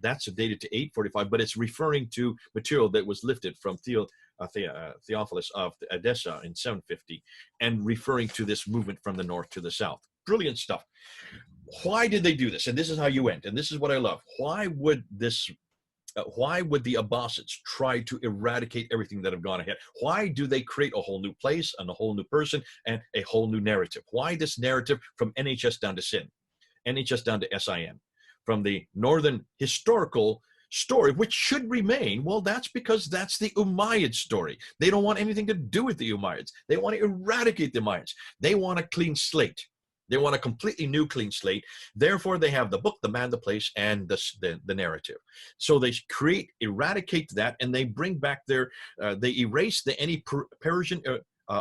That's dated to 845, but it's referring to material that was lifted from Theophilus of Edessa in 750 and referring to this movement from the north to the south. Brilliant stuff. Why did they do this? And this is how you end. And this is what I love. Why would the Abbasids try to eradicate everything that have gone ahead? Why do they create a whole new place and a whole new person and a whole new narrative? Why this narrative from NHS down to Sin, NHS down to SIN? From the northern historical story, which should remain, well, that's because that's the Umayyad story. They don't want anything to do with the Umayyads. They want to eradicate the Umayyads. They want a clean slate. They want a completely new clean slate. Therefore, they have the book, the man, the place, and the narrative. So they eradicate that, and they bring back they erase any Persian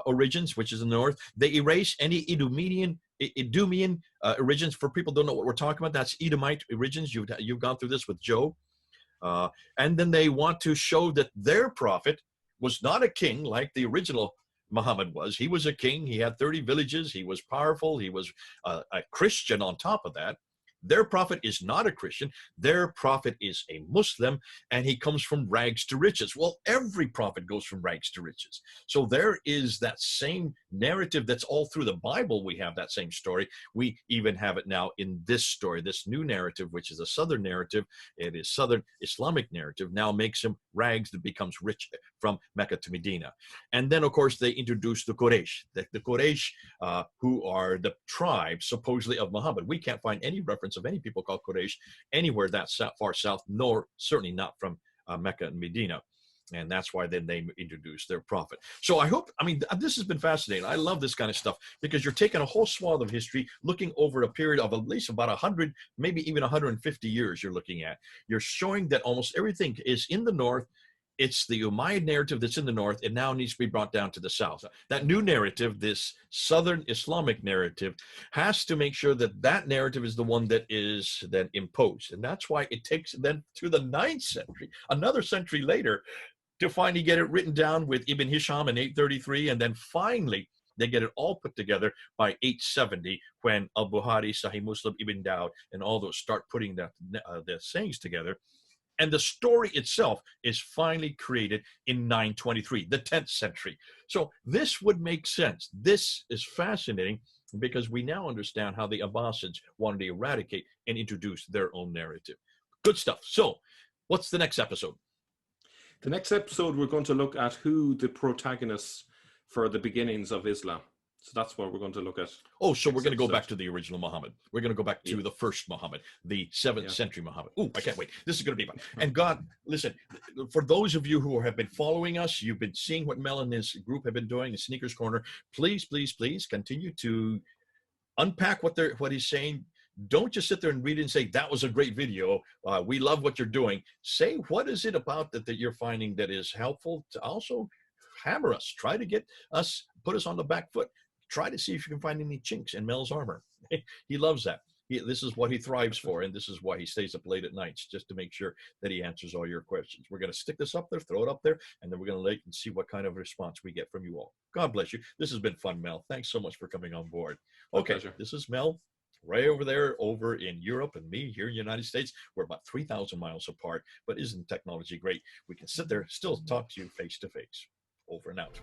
origins, which is in the north. They erase any Idumean origins. For people who don't know what we're talking about, that's Edomite origins. You've gone through this with Job. And then they want to show that their prophet was not a king like the original Muhammad was. He was a king. He had 30 villages. He was powerful. He was a Christian on top of that. Their prophet is not a Christian. Their prophet is a Muslim, and he comes from rags to riches. Well, every prophet goes from rags to riches. So there is that same narrative that's all through the Bible. We have that same story. We even have it now in this story, this new narrative, which is a southern narrative. It is southern Islamic narrative, now makes him rags that becomes rich from Mecca to Medina. And then, of course, they introduce the Quraysh, the Quraysh who are the tribe supposedly of Muhammad. We can't find any reference of any people called Quraysh anywhere that far south, nor certainly not from Mecca and Medina. And that's why then they introduced their prophet. So this has been fascinating. I love this kind of stuff because you're taking a whole swath of history, looking over a period of at least about 100, maybe even 150 years you're looking at. You're showing that almost everything is in the north. It's the Umayyad narrative that's in the north. It now needs to be brought down to the south. That new narrative, this southern Islamic narrative, has to make sure that that narrative is the one that is then imposed. And that's why it takes then to the 9th century, another century later, to finally get it written down with Ibn Hisham in 833. And then finally, they get it all put together by 870 when Al-Bukhari, Sahih Muslim, Ibn Dawud, and all those start putting the sayings together. And the story itself is finally created in 923, the 10th century. So this would make sense. This is fascinating because we now understand how the Abbasids wanted to eradicate and introduce their own narrative. Good stuff. So what's the next episode? The next episode, we're going to look at who the protagonists for the beginnings of Islam. So that's what we're going to look at. Oh, so we're going to go back to the original Muhammad. We're going to go back to the first Muhammad, the 7th century Muhammad. Oh, I can't wait. This is going to be fun. And God, listen, for those of you who have been following us, you've been seeing what Mel and his group have been doing in Sneakers Corner. Please, please, please continue to unpack what he's saying. Don't just sit there and read it and say, that was a great video. We love what you're doing. Say, what is it about that you're finding that is helpful to also hammer us? Try to get us, put us on the back foot. Try to see if you can find any chinks in Mel's armor. He loves that. this is what he thrives for, and this is why he stays up late at nights, just to make sure that he answers all your questions. We're going to stick this up there, throw it up there, and then we're going to wait and see what kind of response we get from you all. God bless you. This has been fun, Mel. Thanks so much for coming on board. Okay, this is Mel right over there over in Europe, and me here in the United States. We're about 3,000 miles apart, but isn't technology great? We can sit there, still talk to you face to face. Over and out.